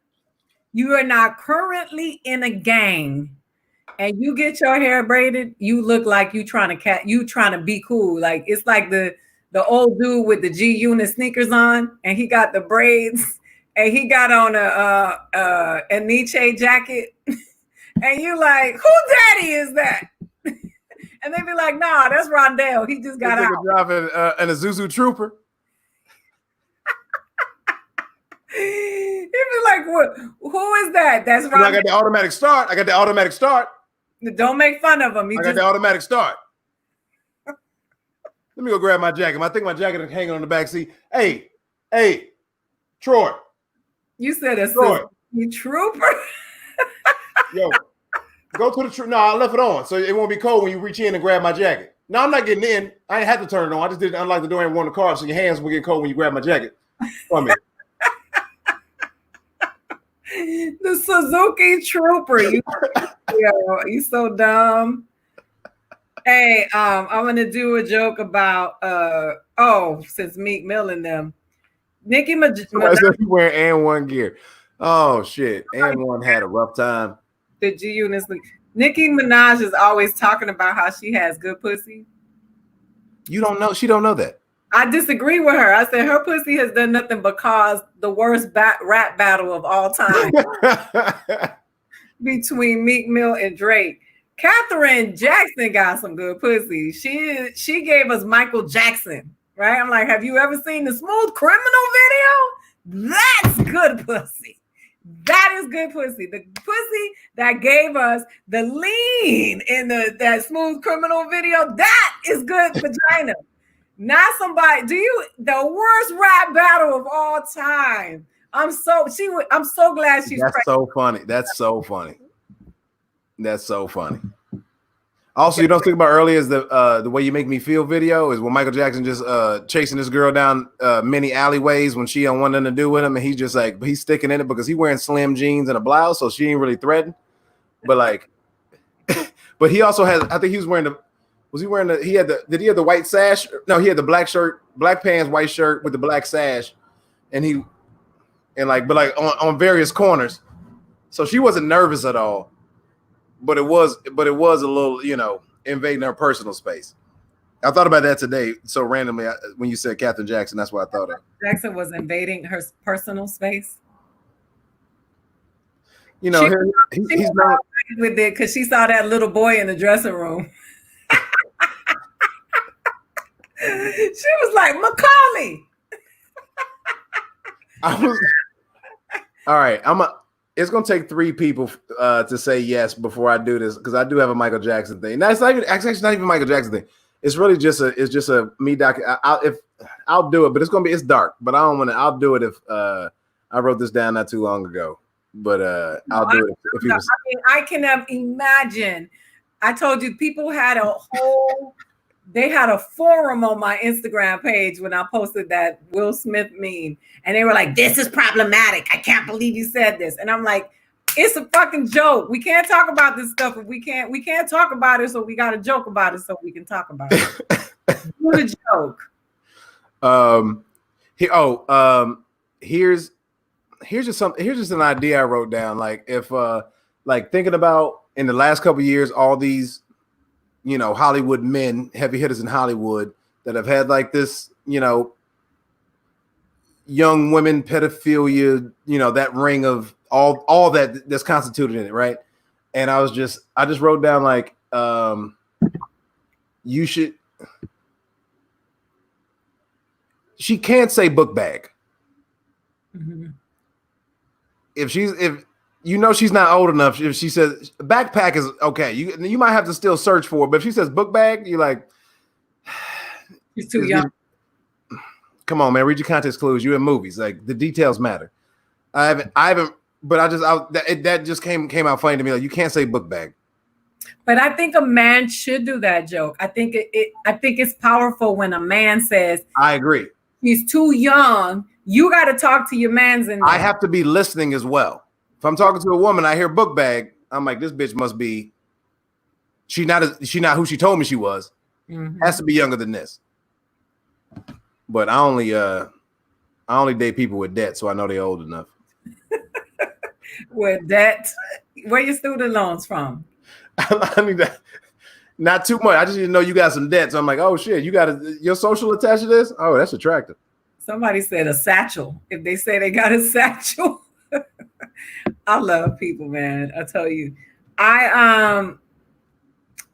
you are not currently in a gang, and you get your hair braided, you look like you trying to be cool. Like it's like the old dude with the G-Unit sneakers on, and he got the braids. And he got on a Nietzsche jacket, and you like, who daddy is that? And they be like, nah, that's Rondell. He just got out. Driving an Isuzu Trooper. He be like, what? Who is that? That's Rondell. I got the automatic start. Don't make fun of him. I got the automatic start. Let me go grab my jacket. I think my jacket is hanging on the back seat. Hey, Troy. You said a Suzuki trooper. Yo, go to the trooper. No, I left it on, so it won't be cold when you reach in and grab my jacket. No, I'm not getting in. I ain't had to turn it on. I just didn't unlock the door and warn the car, so your hands will get cold when you grab my jacket. From me. The Suzuki trooper. You so dumb. Hey, I'm gonna do a joke about since Meek Mill and them. Nicki Minaj wearing and1 gear. Oh shit. And1 had a rough time. Did you honestly? Nicki Minaj is always talking about how she has good pussy. You don't know, she don't know that. I disagree with her. I said her pussy has done nothing but cause the worst rap battle of all time between Meek Mill and Drake. Catherine Jackson got some good pussy. She gave us Michael Jackson, right? I'm like, have you ever seen the Smooth Criminal video? That's good pussy. That is good pussy. The pussy that gave us the lean in that Smooth Criminal video, that is good vagina. Not somebody. The worst rap battle of all time. I'm so glad she's pregnant. So funny. That's so funny. That's so funny. Also, you don't think about earlier is the Way You Make Me Feel video is when Michael Jackson just chasing this girl down many alleyways when she don't want nothing to do with him, and he's just like he's sticking in it because he's wearing slim jeans and a blouse, so she ain't really threatened. But like, but he also has. I think he was wearing the. Was he wearing the? Did he have the white sash? No, he had the black shirt, black pants, white shirt with the black sash, but on various corners. So she wasn't nervous at all. But it was a little, invading her personal space. I thought about that today. So randomly, when you said Catherine Jackson, that's what I thought of. Jackson was invading her personal space. He's not with it because she saw that little boy in the dressing room. She was like, Macaulay. All right. It's gonna take 3 people to say yes before I do this because I do have a Michael Jackson thing. That's not even Michael Jackson thing. It's really just a me doc. I'll do it, but it's dark. But I don't want to. I'll do it if I wrote this down not too long ago. But I'll do it if you. I can imagine. I told you people had they had a forum on my Instagram page when I posted that Will Smith meme. And they were like, this is problematic. I can't believe you said this. And I'm like, it's a fucking joke. We can't talk about this stuff if we can't talk about it, so we got to joke about it so we can talk about it. Do the joke. Here's just an idea I wrote down. Like if thinking about in the last couple of years, all these Hollywood men, heavy hitters in Hollywood that have had like this, young women pedophilia, that ring of all that's constituted in it, right? And I just wrote down like she can't say book bag. Mm-hmm. If she's not old enough, if she says backpack is okay, you might have to still search for it, but if she says book bag, you're like, she's too young. Come on, man, read your context clues. You're in movies, like the details matter. I haven't, but that just came out funny to me. Like you can't say book bag. But I think a man should do that joke. I think it's powerful when a man says, I agree. He's too young. You got to talk to your mans in there. I have to be listening as well. If I'm talking to a woman, I hear book bag. I'm like, this bitch must be. She not who she told me she was. Mm-hmm. Has to be younger than this. But I only date people with debt, so I know they're old enough. With debt, where your student loans from? I mean, not too much. I just need to know you got some debt. So I'm like, oh shit, you got your social attached to this? Oh, that's attractive. Somebody said a satchel. If they say they got a satchel. I love people, man. I tell you.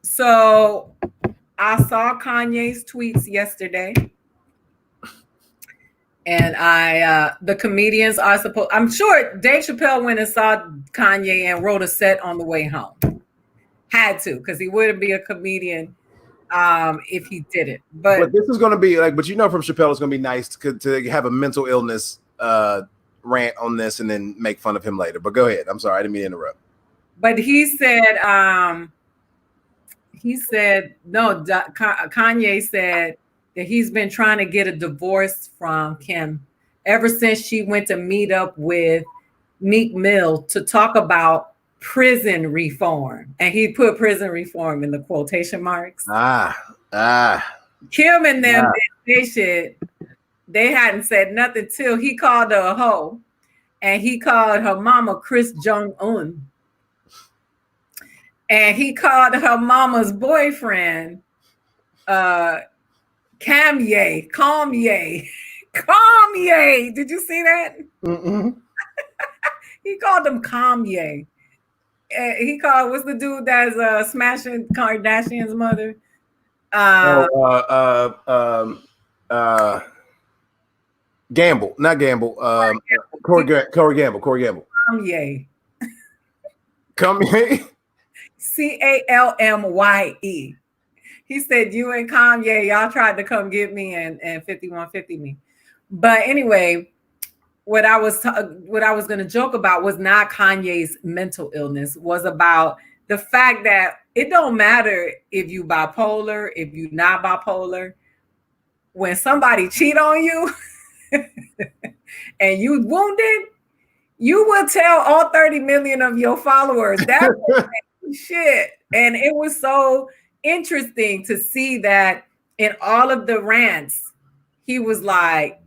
So I saw Kanye's tweets yesterday. And the comedians are supposed, I'm sure Dave Chappelle went and saw Kanye and wrote a set on the way home. Had to, because he wouldn't be a comedian if he didn't. But this is going to be like, but you know, from Chappelle, it's going to be nice to have a mental illness rant on this and then make fun of him later. But go ahead. I'm sorry, I didn't mean to interrupt. But he said no. Kanye said that he's been trying to get a divorce from Kim ever since she went to meet up with Meek Mill to talk about prison reform, and he put prison reform in the quotation marks. Kim and them they shit. They hadn't said nothing till he called her a hoe, and he called her mama Chris Jong-un, and he called her mama's boyfriend Kanye. Did you see that? Mm-mm. He called him Kanye. He called, what's the dude that's smashing Kardashian's mother? Gamble, not Gamble. Corey Gamble. Kanye. Kanye. Calmye. He said, you and Kanye, y'all tried to come get me and 5150 me. But anyway, what I was going to joke about was not Kanye's mental illness, was about the fact that it don't matter if you bipolar, if you not bipolar. When somebody cheat on you and you wounded, you will tell all 30 million of your followers. That's shit. And it was so interesting to see that in all of the rants, he was like,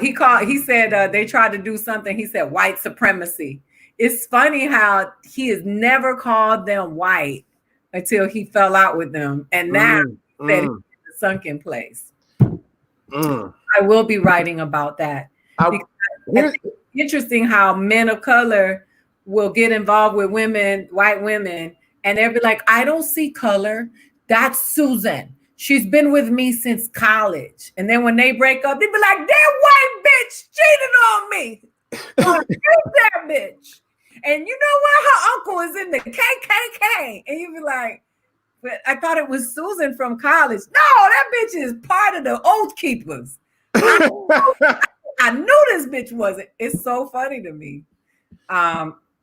he said they tried to do something. He said white supremacy. It's funny how he has never called them white until he fell out with them. And now that he's in a sunken place. I will be writing about that. It's interesting how men of color will get involved with women, white women, and they'll be like, I don't see color. That's Susan. She's been with me since college. And then when they break up, they be like, that white bitch cheated on me. That bitch. And you know what? Her uncle is in the KKK. And you be like, but I thought it was Susan from college. No, that bitch is part of the Oath Keepers. I knew this bitch wasn't. It's so funny to me.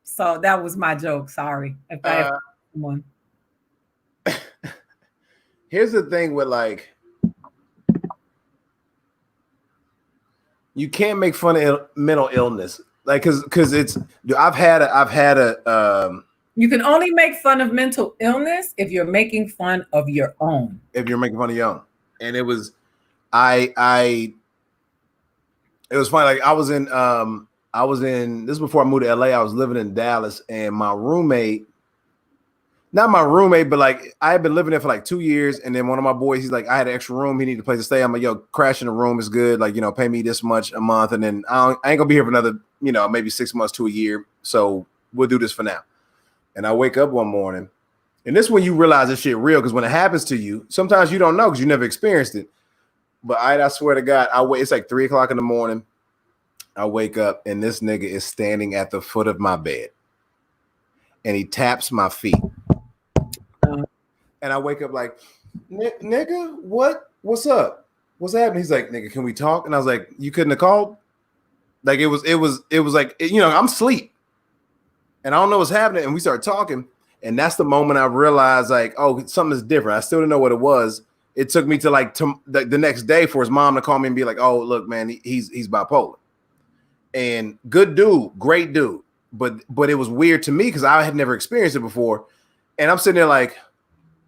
So that was my joke. Sorry if I have one. Here's the thing with like, you can't make fun of mental illness, like because it's. I've had a. You can only make fun of mental illness if you're making fun of your own. If you're making fun of your own, and it was, it was funny. Like I was in this is before I moved to LA. I was living in Dallas, and my roommate. Not my roommate, but like I had been living there for like 2 years, and then one of my boys, he's like, I had an extra room, he needed a place to stay. I'm like, yo, crash in the room is good, like, you know, pay me this much a month, and then I ain't gonna be here for another, you know, maybe 6 months to a year, so we'll do this for now. And I wake up one morning, and this is when you realize this shit real, because when it happens to you, sometimes you don't know because you never experienced it. But I swear to God, it's like 3 o'clock in the morning. I wake up, and this nigga is standing at the foot of my bed, and he taps my feet. And I wake up like, nigga, what's up? What's happening? He's like, nigga, can we talk? And I was like, you couldn't have called? Like it was like, you know, I'm asleep and I don't know what's happening. And we started talking. And that's the moment I realized like, oh, something is different. I still didn't know what it was. It took me to like the next day for his mom to call me and be like, oh, look, man, he's bipolar. And good dude, great dude. But it was weird to me because I had never experienced it before. And I'm sitting there like,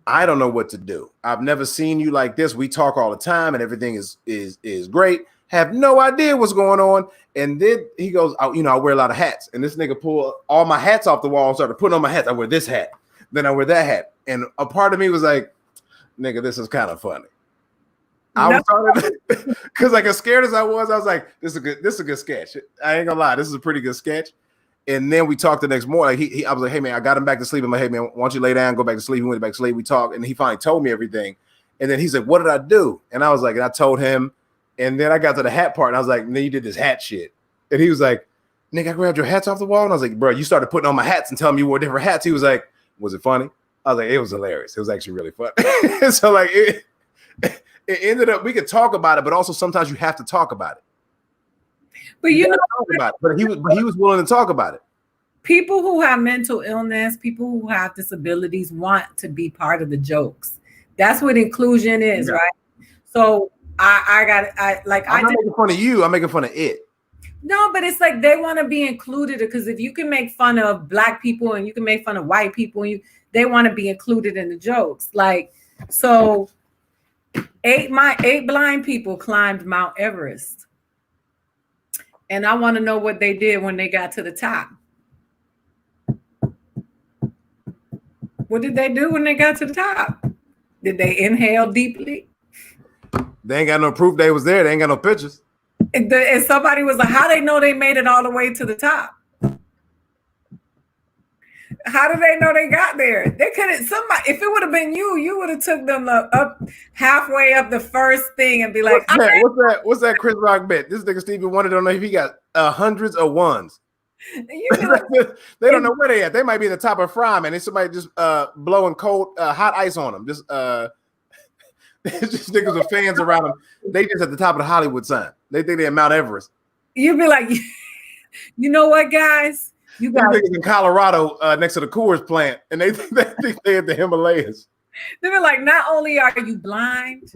I don't know what to do. I've never seen you like this. We talk all the time and everything is great. Have no idea what's going on. And then he goes, I wear a lot of hats. And this nigga pulled all my hats off the wall and started putting on my hats. I wear this hat. Then I wear that hat. And a part of me was like, nigga, this is kind of funny. I was starting because like as scared as I was like, this is a good sketch. I ain't gonna lie, this is a pretty good sketch. And then we talked the next morning. Like I was like, hey man, I got him back to sleep. I'm like, hey man, why don't you lay down, go back to sleep? He went back to sleep. We talked, and he finally told me everything. And then he's like, what did I do? And I was like, and I told him. And then I got to the hat part, and I was like, then you did this hat shit. And he was like, nigga, I grabbed your hats off the wall. And I was like, bro, you started putting on my hats and telling me you wore different hats. He was like, was it funny? I was like, it was hilarious. It was actually really fun. So like it ended up, we could talk about it, but also sometimes you have to talk about it. But you know, talk about it. But he was willing to talk about it. People who have mental illness, people who have disabilities want to be part of the jokes. That's what inclusion is, right? So I'm not making fun of you. I'm making fun of it. No, but it's like they want to be included, because if you can make fun of Black people and you can make fun of white people, and they want to be included in the jokes. Like, so 8 blind people climbed Mount Everest, and I want to know what they did when they got to the top. What did they do when they got to the top? Did they inhale deeply? They ain't got no proof they was there. They ain't got no pictures. And somebody was like, how they know they made it all the way to the top? How do they know they got there? They couldn't. Somebody, if it would have been you, you would have took them up halfway up the first thing and be like, what's that Chris Rock bet? This nigga Stevie Wonder don't know if he got hundreds of ones. Like, they don't know where they at. They might be at the top of Fryman, and somebody just blowing cold hot ice on them. Just niggas with fans around them. They just at the top of the Hollywood sign. They think they're at Mount Everest. You'd be like, you know what, guys? You guys niggas in Colorado next to the Coors plant, and they think they're at the Himalayas. They were like, not only are you blind,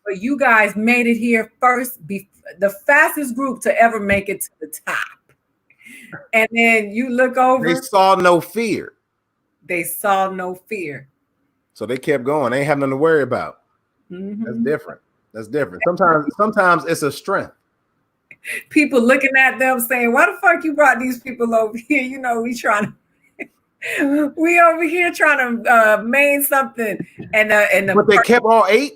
but you guys made it here first, the fastest group to ever make it to the top. And then you look over. They saw no fear. They saw no fear. So they kept going. They ain't have nothing to worry about. Mm-hmm. That's different. That's different. Sometimes it's a strength. People looking at them saying, why the fuck you brought these people over here? You know, we over here trying to main something. But they kept all 8?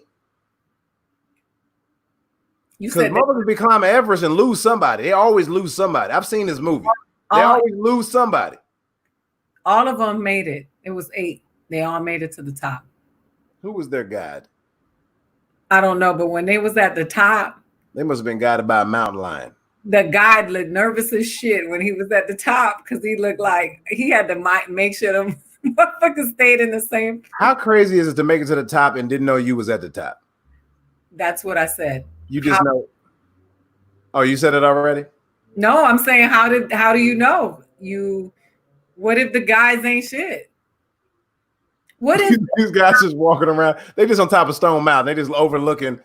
Because motherfuckers be climbing Everest and lose somebody. They always lose somebody. I've seen this movie. They always lose somebody. All of them made it. It was 8. They all made it to the top. Who was their guide? I don't know, but when they was at the top, they must have been guided by a mountain lion. The guide looked nervous as shit when he was at the top, because he looked like he had to make sure them motherfuckers stayed in the same. How crazy is it to make it to the top and didn't know you was at the top? That's what I said. You just know. Oh, you said it already? No, I'm saying how do you know? What if the guys ain't shit? What if these guys just walking around? They just on top of Stone Mountain. They just overlooking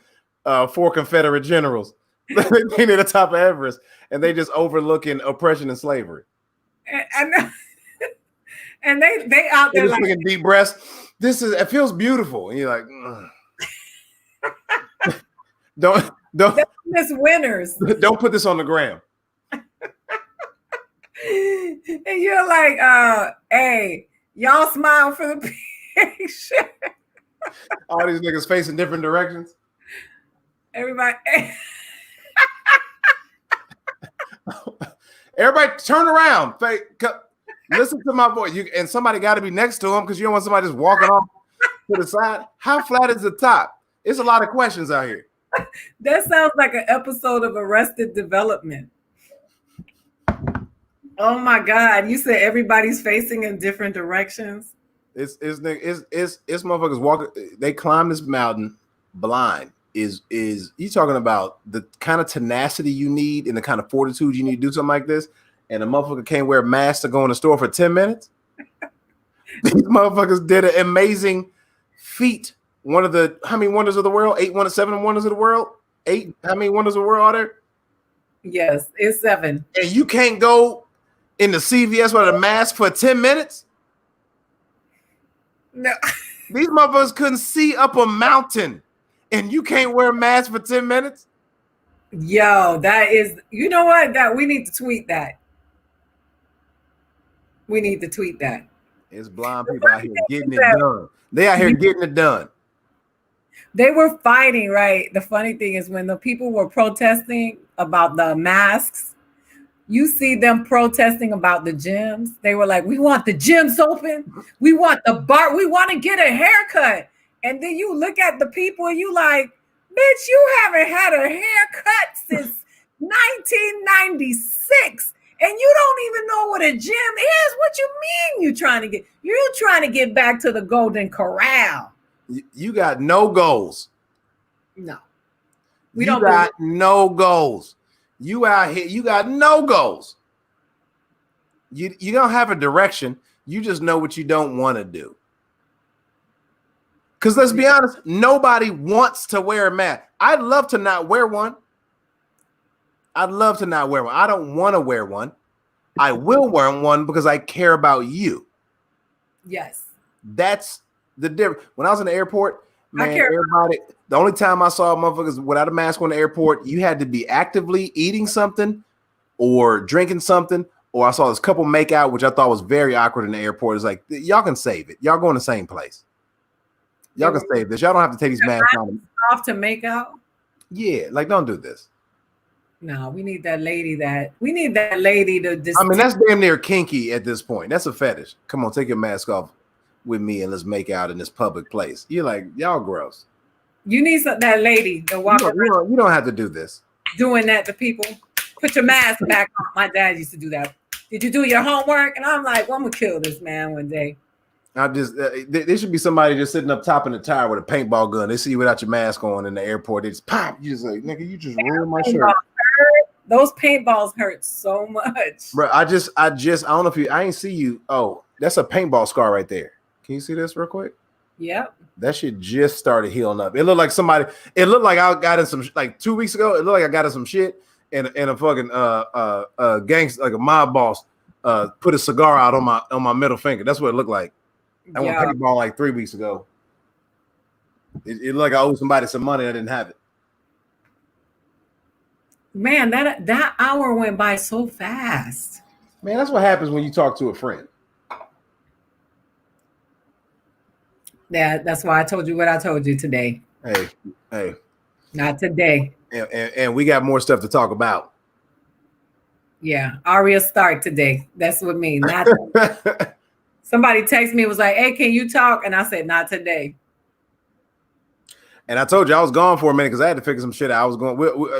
4 Confederate generals. They near the top of Everest, and they just overlooking oppression and slavery. And they out there like taking deep breaths. It feels beautiful, and you're like, don't miss winners. Don't put this on the gram. And you're like, hey, y'all smile for the picture. All these niggas facing different directions. Everybody turn around. Listen to my voice. And somebody got to be next to him, because you don't want somebody just walking off to the side. How flat is the top? It's a lot of questions out here. That sounds like an episode of Arrested Development. Oh my God! You said everybody's facing in different directions. It's motherfuckers walking. They climb this mountain blind. Is you talking about the kind of tenacity you need and the kind of fortitude you need to do something like this? And a motherfucker can't wear a mask to go in the store for 10 minutes. These motherfuckers did an amazing feat. One of the how many wonders of the world? 7 wonders of the world. 8. How many wonders of the world are there? Yes, it's 7. And you can't go in the CVS with a mask for 10 minutes? No. These motherfuckers couldn't see up a mountain, and you can't wear a mask for 10 minutes? Yo, that is, you know what? That we need to tweet that. We need to tweet that. It's blind people out here getting it done. They out here getting it done. They were fighting, right? The funny thing is, when the people were protesting about the masks, you see them protesting about the gyms. They were like, we want the gyms open. We want the bar. We want to get a haircut. And then you look at the people and you like, bitch, you haven't had a haircut since 1996. and you don't even know what a gym is. What you mean you're trying to get back to the Golden Corral? You got no goals. No. You got no goals. You out here, you got no goals. You don't have a direction. You just know what you don't want to do. Because let's be honest, nobody wants to wear a mask. I'd love to not wear one. I don't want to wear one. I will wear one because I care about you. Yes. That's the difference. When I was in the airport, man, everybody, the only time I saw motherfuckers without a mask on the airport, you had to be actively eating something or drinking something. Or I saw this couple make out, which I thought was very awkward in the airport. It's like, y'all can save it. Y'all go in the same place. Y'all can save this. Y'all don't have to take these masks off to make out. Yeah, like don't do this. No, we need that lady to. I mean, that's damn near kinky at this point. That's a fetish. Come on, take your mask off with me and let's make out in this public place. You're like, y'all gross. You need that lady to walk around. You don't have to do this. Doing that to people. Put your mask back on. My dad used to do that. Did you do your homework? And I'm like, well, I'm gonna kill this man one day. There should be somebody just sitting up top in the tower with a paintball gun. They see you without your mask on in the airport. They just pop. You just like, nigga, you just ruined my shirt. Those paintballs hurt so much. Bro, I don't know if I ain't see you. Oh, that's a paintball scar right there. Can you see this real quick? Yep. That shit just started healing up. It looked like I got in some, like 2 weeks ago. It looked like I got in some shit and a fucking gangster, like a mob boss, put a cigar out on my middle finger. That's what it looked like. I went paintball like 3 weeks ago. It looked like I owed somebody some money. I didn't have it. Man, that hour went by so fast. Man, that's what happens when you talk to a friend. Yeah, that's why I told you what I told you today. Hey. Not today. And we got more stuff to talk about. Yeah, Aria Stark today. That's what me. Not somebody texted me, was like, hey, can you talk? And I said, not today. And I told you I was gone for a minute because I had to figure some shit out. I was going.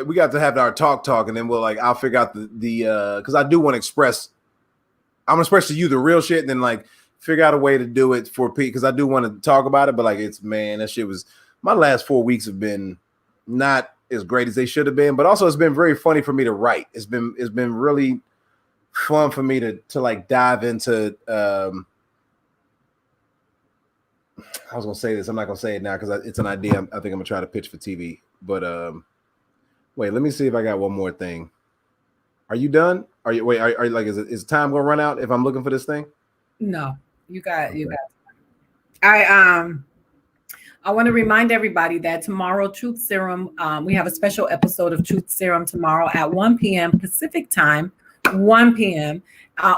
We got to have our talk, and then I'll figure out the because I do want to express. I'm gonna express to you the real shit, and then like figure out a way to do it for Pete because I do want to talk about it. But like that shit was. My last 4 weeks have been not as great as they should have been, but also it's been very funny for me to write. It's been really fun for me to like dive into. I was gonna say this. I'm not gonna say it now because it's an idea. I think I'm gonna try to pitch for TV. But wait, let me see if I got one more thing. Are you done? Are you like? Is time gonna run out if I'm looking for this thing? No, you got. I want to remind everybody that tomorrow, Truth Serum. We have a special episode of Truth Serum tomorrow at 1 p.m. Pacific time. 1 p.m.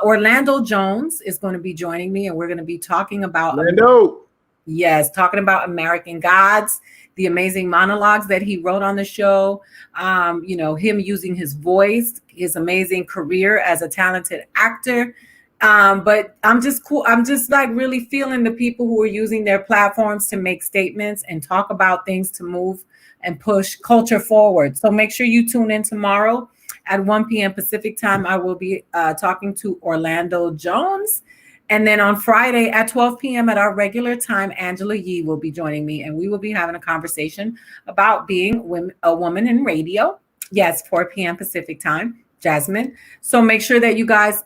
Orlando Jones is going to be joining me, and we're going to be talking about Orlando. Yes, talking about American Gods, the amazing monologues that he wrote on the show, him using his voice, his amazing career as a talented actor. But I'm just cool. I'm just like really feeling the people who are using their platforms to make statements and talk about things to move and push culture forward. So make sure you tune in tomorrow at 1 p.m. Pacific time. I will be talking to Orlando Jones. And then on Friday at 12 p.m. at our regular time, Angela Yee will be joining me, and we will be having a conversation about being a woman in radio. Yes, 4 p.m. Pacific time, Jasmine. So make sure that you guys,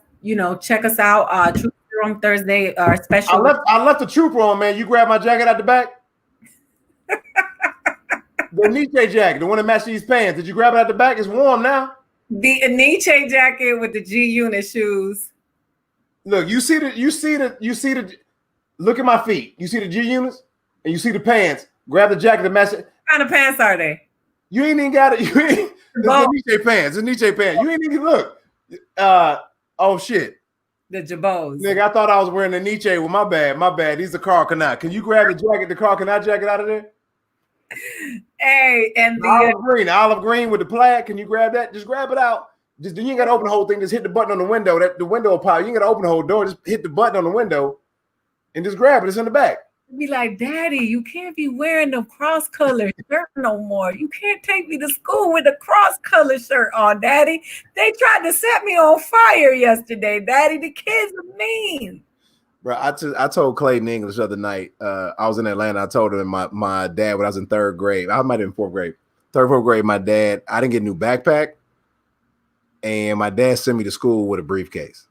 check us out. Truth Serum Thursday, our special. I left the trooper on, man. You grab my jacket out the back. The Nietzsche jacket, the one that matches these pants. Did you grab it out the back? It's warm now. The Nietzsche jacket with the G Unit shoes. Look, you see the look at my feet. You see the G units and you see the pants. Grab the jacket to match it. What kind of pants are they? You ain't even got it. You ain't the Nietzsche pants. It's Nietzsche pants. You ain't even look. Oh shit. The Jabos. Nigga, I thought I was wearing the Nietzsche. Well, my bad. These are Carl Canat. Can you grab the jacket, the Carl Canat jacket out of there? Hey, and the olive green with the plaid. Can you grab that? Just grab it out. You ain't gotta open the whole thing. Just hit the button on the window. The window will pop. You ain't gotta open the whole door. Just hit the button on the window and just grab it. It's in the back. Be like, Daddy, you can't be wearing the cross color shirt no more. You can't take me to school with a cross color shirt on, Daddy. They tried to set me on fire yesterday, Daddy. The kids are mean. Bro, I told Clayton English the other night. I was in Atlanta. I told him my dad when I was in third grade. I might have been fourth grade. Fourth grade, my dad, I didn't get a new backpack. And my dad sent me to school with a briefcase.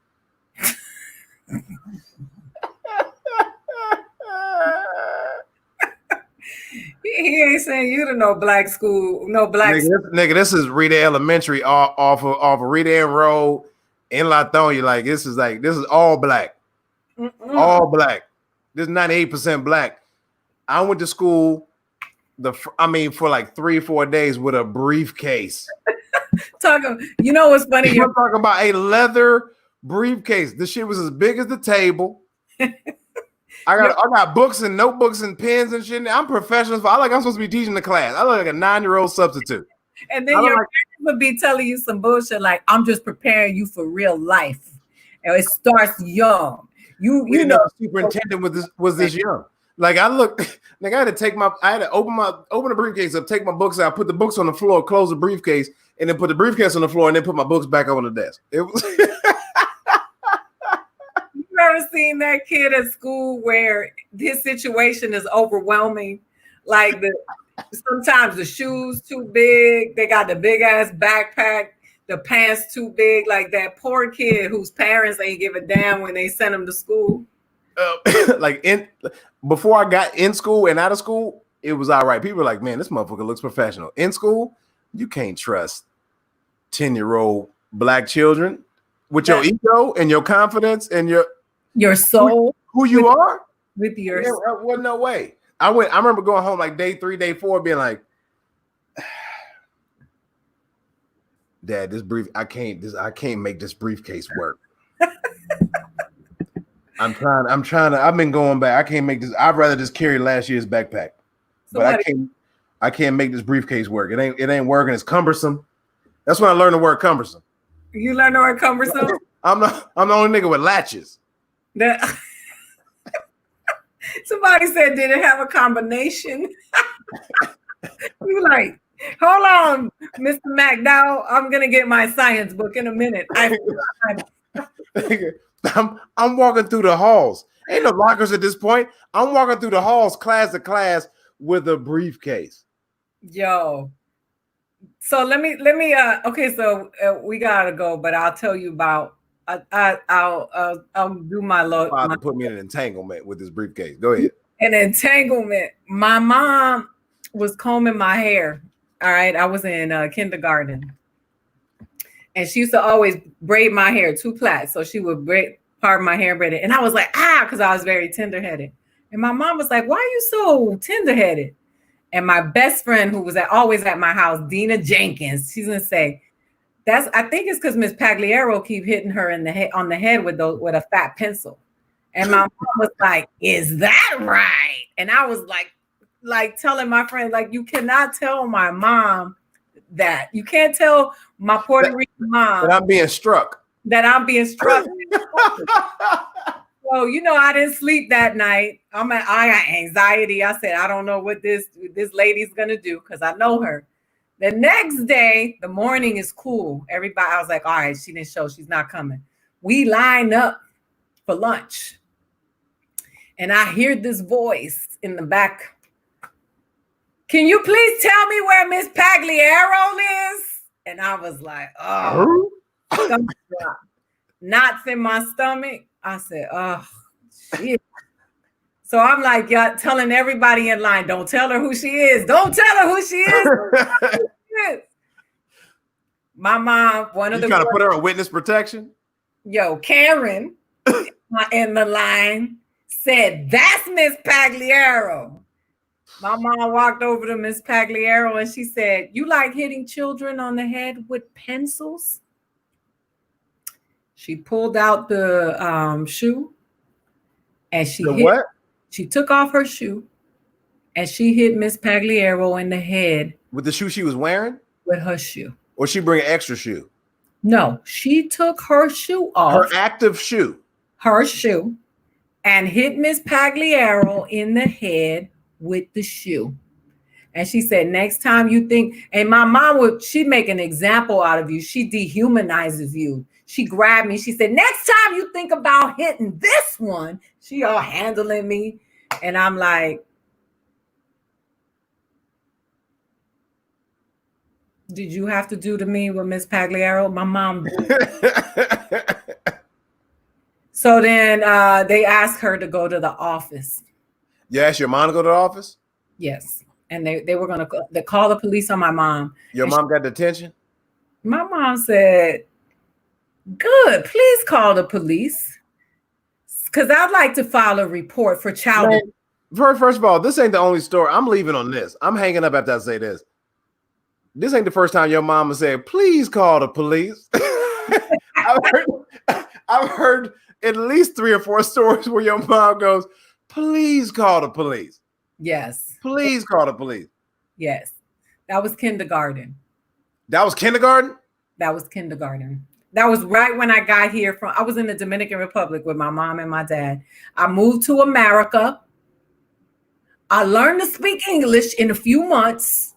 He ain't saying you to no black school, no black nigga, this is Rita Elementary off of Rita Ann Road in Latonia. Like this is all black. All black. This is 98% black. I went to school for like 3 or 4 days with a briefcase. You know what's funny? You're talking about a leather briefcase. This shit was as big as the table. I got books and notebooks and pens and shit. I'm professional. I'm supposed to be teaching the class. I look like a 9-year-old substitute. And then your parents would be telling you some bullshit like, I'm just preparing you for real life. And it starts young. You know, the superintendent was this young. Like I look, like I had to open the briefcase up, take my books out, put the books on the floor, close the briefcase, and then put the briefcase on the floor, and then put my books back on the desk. It was. You ever seen that kid at school where his situation is overwhelming? Like sometimes the shoes too big, they got the big ass backpack, the pants too big, like that poor kid whose parents ain't give a damn when they sent him to school. Before I got in school and out of school, it was all right. People were like, man, this motherfucker looks professional. In school, you can't trust 10-year-old black children with your ego and your confidence and your soul, who you are with your. There was no way. I remember going home like day 3, day 4, being like, Dad, I can't make this briefcase work. I've been going back. I can't make this. I'd rather just carry last year's backpack. But I can't make this briefcase work. It ain't working. It's cumbersome. That's when I learned the word cumbersome. You learned the word cumbersome? I'm the only nigga with latches. Somebody said, did it have a combination? You like, hold on, Mr. McDowell. I'm gonna get my science book in a minute. I'm walking through the halls. Ain't no lockers at this point. I'm walking through the halls, class to class, with a briefcase. Yo. So let me. Okay, so we gotta go, but I'll tell you about. I'll do my load. Father put me in an entanglement with this briefcase. Go ahead. An entanglement. My mom was combing my hair. All right, I was in kindergarten, and she used to always braid my hair 2 plaits. So she would part of my hair braided, and I was like, because I was very tender-headed. And my mom was like, "Why are you so tender-headed?" And my best friend, who was always at my house, Dina Jenkins, she's gonna say, I think it's because Miss Pagliaro keep hitting her on the head with a fat pencil. And my mom was like, "Is that right?" And I was like telling my friend, like, you cannot tell my mom that. You can't tell my Puerto Rican mom that I'm being struck. So, I didn't sleep that night. I got anxiety. I said, I don't know what this lady's gonna do because I know her. The next day, the morning is cool. Everybody, I was like, all right, she didn't show. She's not coming. We line up for lunch. And I hear this voice in the back. Can you please tell me where Miss Pagliaro is? And I was like, oh, knots in my stomach. I said, oh, shit. So I'm like, telling everybody in line, don't tell her who she is. Don't tell her who she is. My mom, one of the trying to put her on witness protection. Yo, Karen in the line said, that's Miss Pagliaro. My mom walked over to Miss Pagliaro and she said, you like hitting children on the head with pencils? She pulled out the shoe and she took off her shoe and she hit Miss Pagliaro in the head. With the shoe she was wearing? With her shoe. Or she bring an extra shoe? No, she took her shoe off. Her active shoe. Her shoe. and hit Miss Pagliaro in the head with the shoe. And she said, next time you think, and my mom she'd make an example out of you. She dehumanizes you. She grabbed me. She said, next time you think about hitting this one, she all handling me. And I'm like, did you have to do to me with Miss Pagliaro? My mom. So then they asked her to go to the office. You asked your mom to go to the office? Yes. And they were going to call the police on my mom. Your mom got detention? My mom said, good, please call the police. Because I'd like to file a report for child abuse. First of all, this ain't the only story. I'm leaving on this. I'm hanging up after I say this. This ain't the first time your mama said, please call the police. I've heard at least 3 or 4 stories where your mom goes, please call the police. Yes. Please call the police. Yes. That was kindergarten. That was kindergarten? That was kindergarten. That was right when I got here I was in the Dominican Republic with my mom and my dad. I moved to America. I learned to speak English in a few months.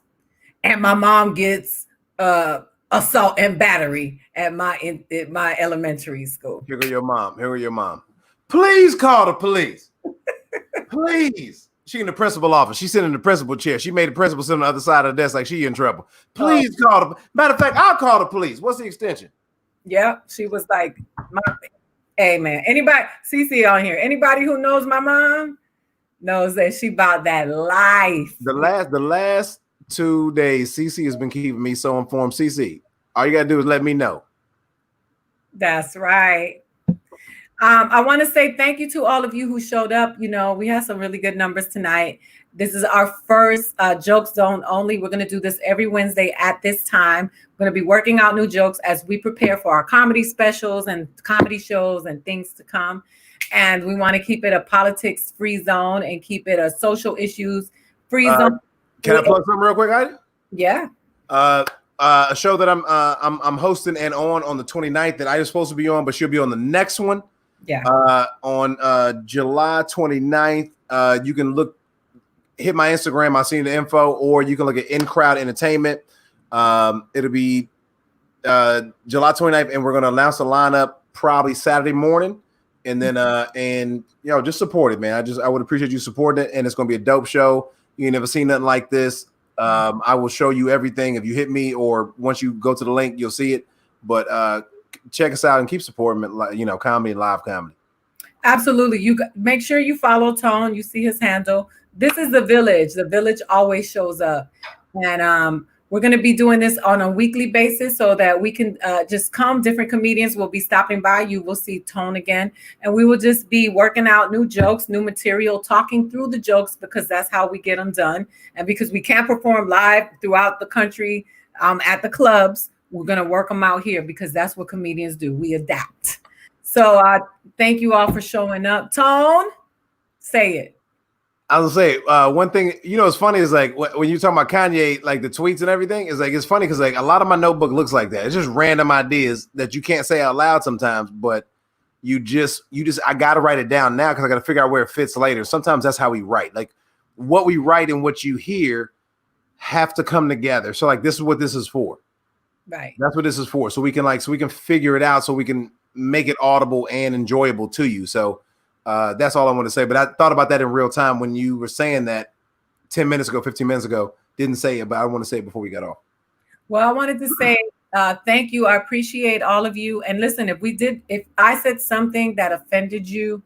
And my mom gets assault and battery at my elementary school. Here go your mom. Here go your mom. Please call the police. Please. She in the principal office. She's sitting in the principal chair. She made the principal sit on the other side of the desk like she in trouble. Please call the. Matter of fact, I'll call the police. What's the extension? Yeah, she was like, hey man, anybody, CC on here, anybody who knows my mom knows that she about that life. The last 2 days, CC has been keeping me so informed. CC, all you gotta do is let me know. That's right. I want to say thank you to all of you who showed up. You know, we had some really good numbers tonight. This is our first Joke Zone only. We're going to do this every Wednesday at this time. We're going to be working out new jokes as we prepare for our comedy specials and comedy shows and things to come. And we want to keep it a politics-free zone and keep it a social issues-free zone. Can I plug something real quick, Aida? Yeah. A show that I'm hosting and on the 29th that I was supposed to be on, but she'll be on the next one. Yeah. On July 29th, you can hit my Instagram. I'll send you the info, or you can look at In Crowd Entertainment. It'll be July 29th, and we're going to announce the lineup probably Saturday morning. And then, and you know, just support it, man. I would appreciate you supporting it, and it's going to be a dope show. You ain't never seen nothing like this. I will show you everything. If you hit me, or once you go to the link, you'll see it. But check us out and keep supporting it, you know, comedy and live comedy. Absolutely. You make sure you follow Tone. You see his handle. This is The Village. The Village always shows up. And we're going to be doing this on a weekly basis so that we can just come. Different comedians will be stopping by. You will see Tone again. And we will just be working out new jokes, new material, talking through the jokes, because that's how we get them done. And because we can't perform live throughout the country at the clubs, we're going to work them out here, because that's what comedians do. We adapt. So thank you all for showing up. Tone, say it. I was gonna say one thing, you know, it's funny is like when you talk about Kanye, like the tweets and everything, is like, it's funny because like a lot of my notebook looks like that. It's just random ideas that you can't say out loud sometimes, but you just I gotta write it down now because I gotta figure out where it fits later. Sometimes that's how we write. Like what we write and what you hear have to come together. So like this is what this is for. Right. That's what this is for. So we can figure it out, so we can make it audible and enjoyable to you. So that's all I want to say. But I thought about that in real time when you were saying that 10 minutes ago, 15 minutes ago. Didn't say it, but I want to say it before we got off. Well, I wanted to say thank you. I appreciate all of you. And listen, if I said something that offended you,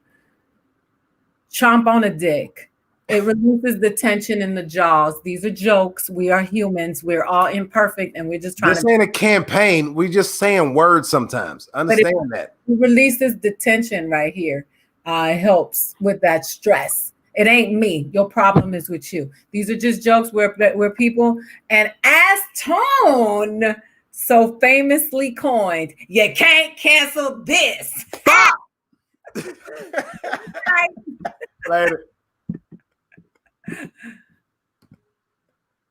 chomp on a dick. It releases the tension in the jaws. These are jokes. We are humans. We're all imperfect, and we're just trying This ain't a campaign. We just saying words sometimes. Understand that. It releases the tension right here. It helps with that stress. It ain't me. Your problem is with you. These are just jokes. We're people. And as Tone so famously coined, you can't cancel this. Later.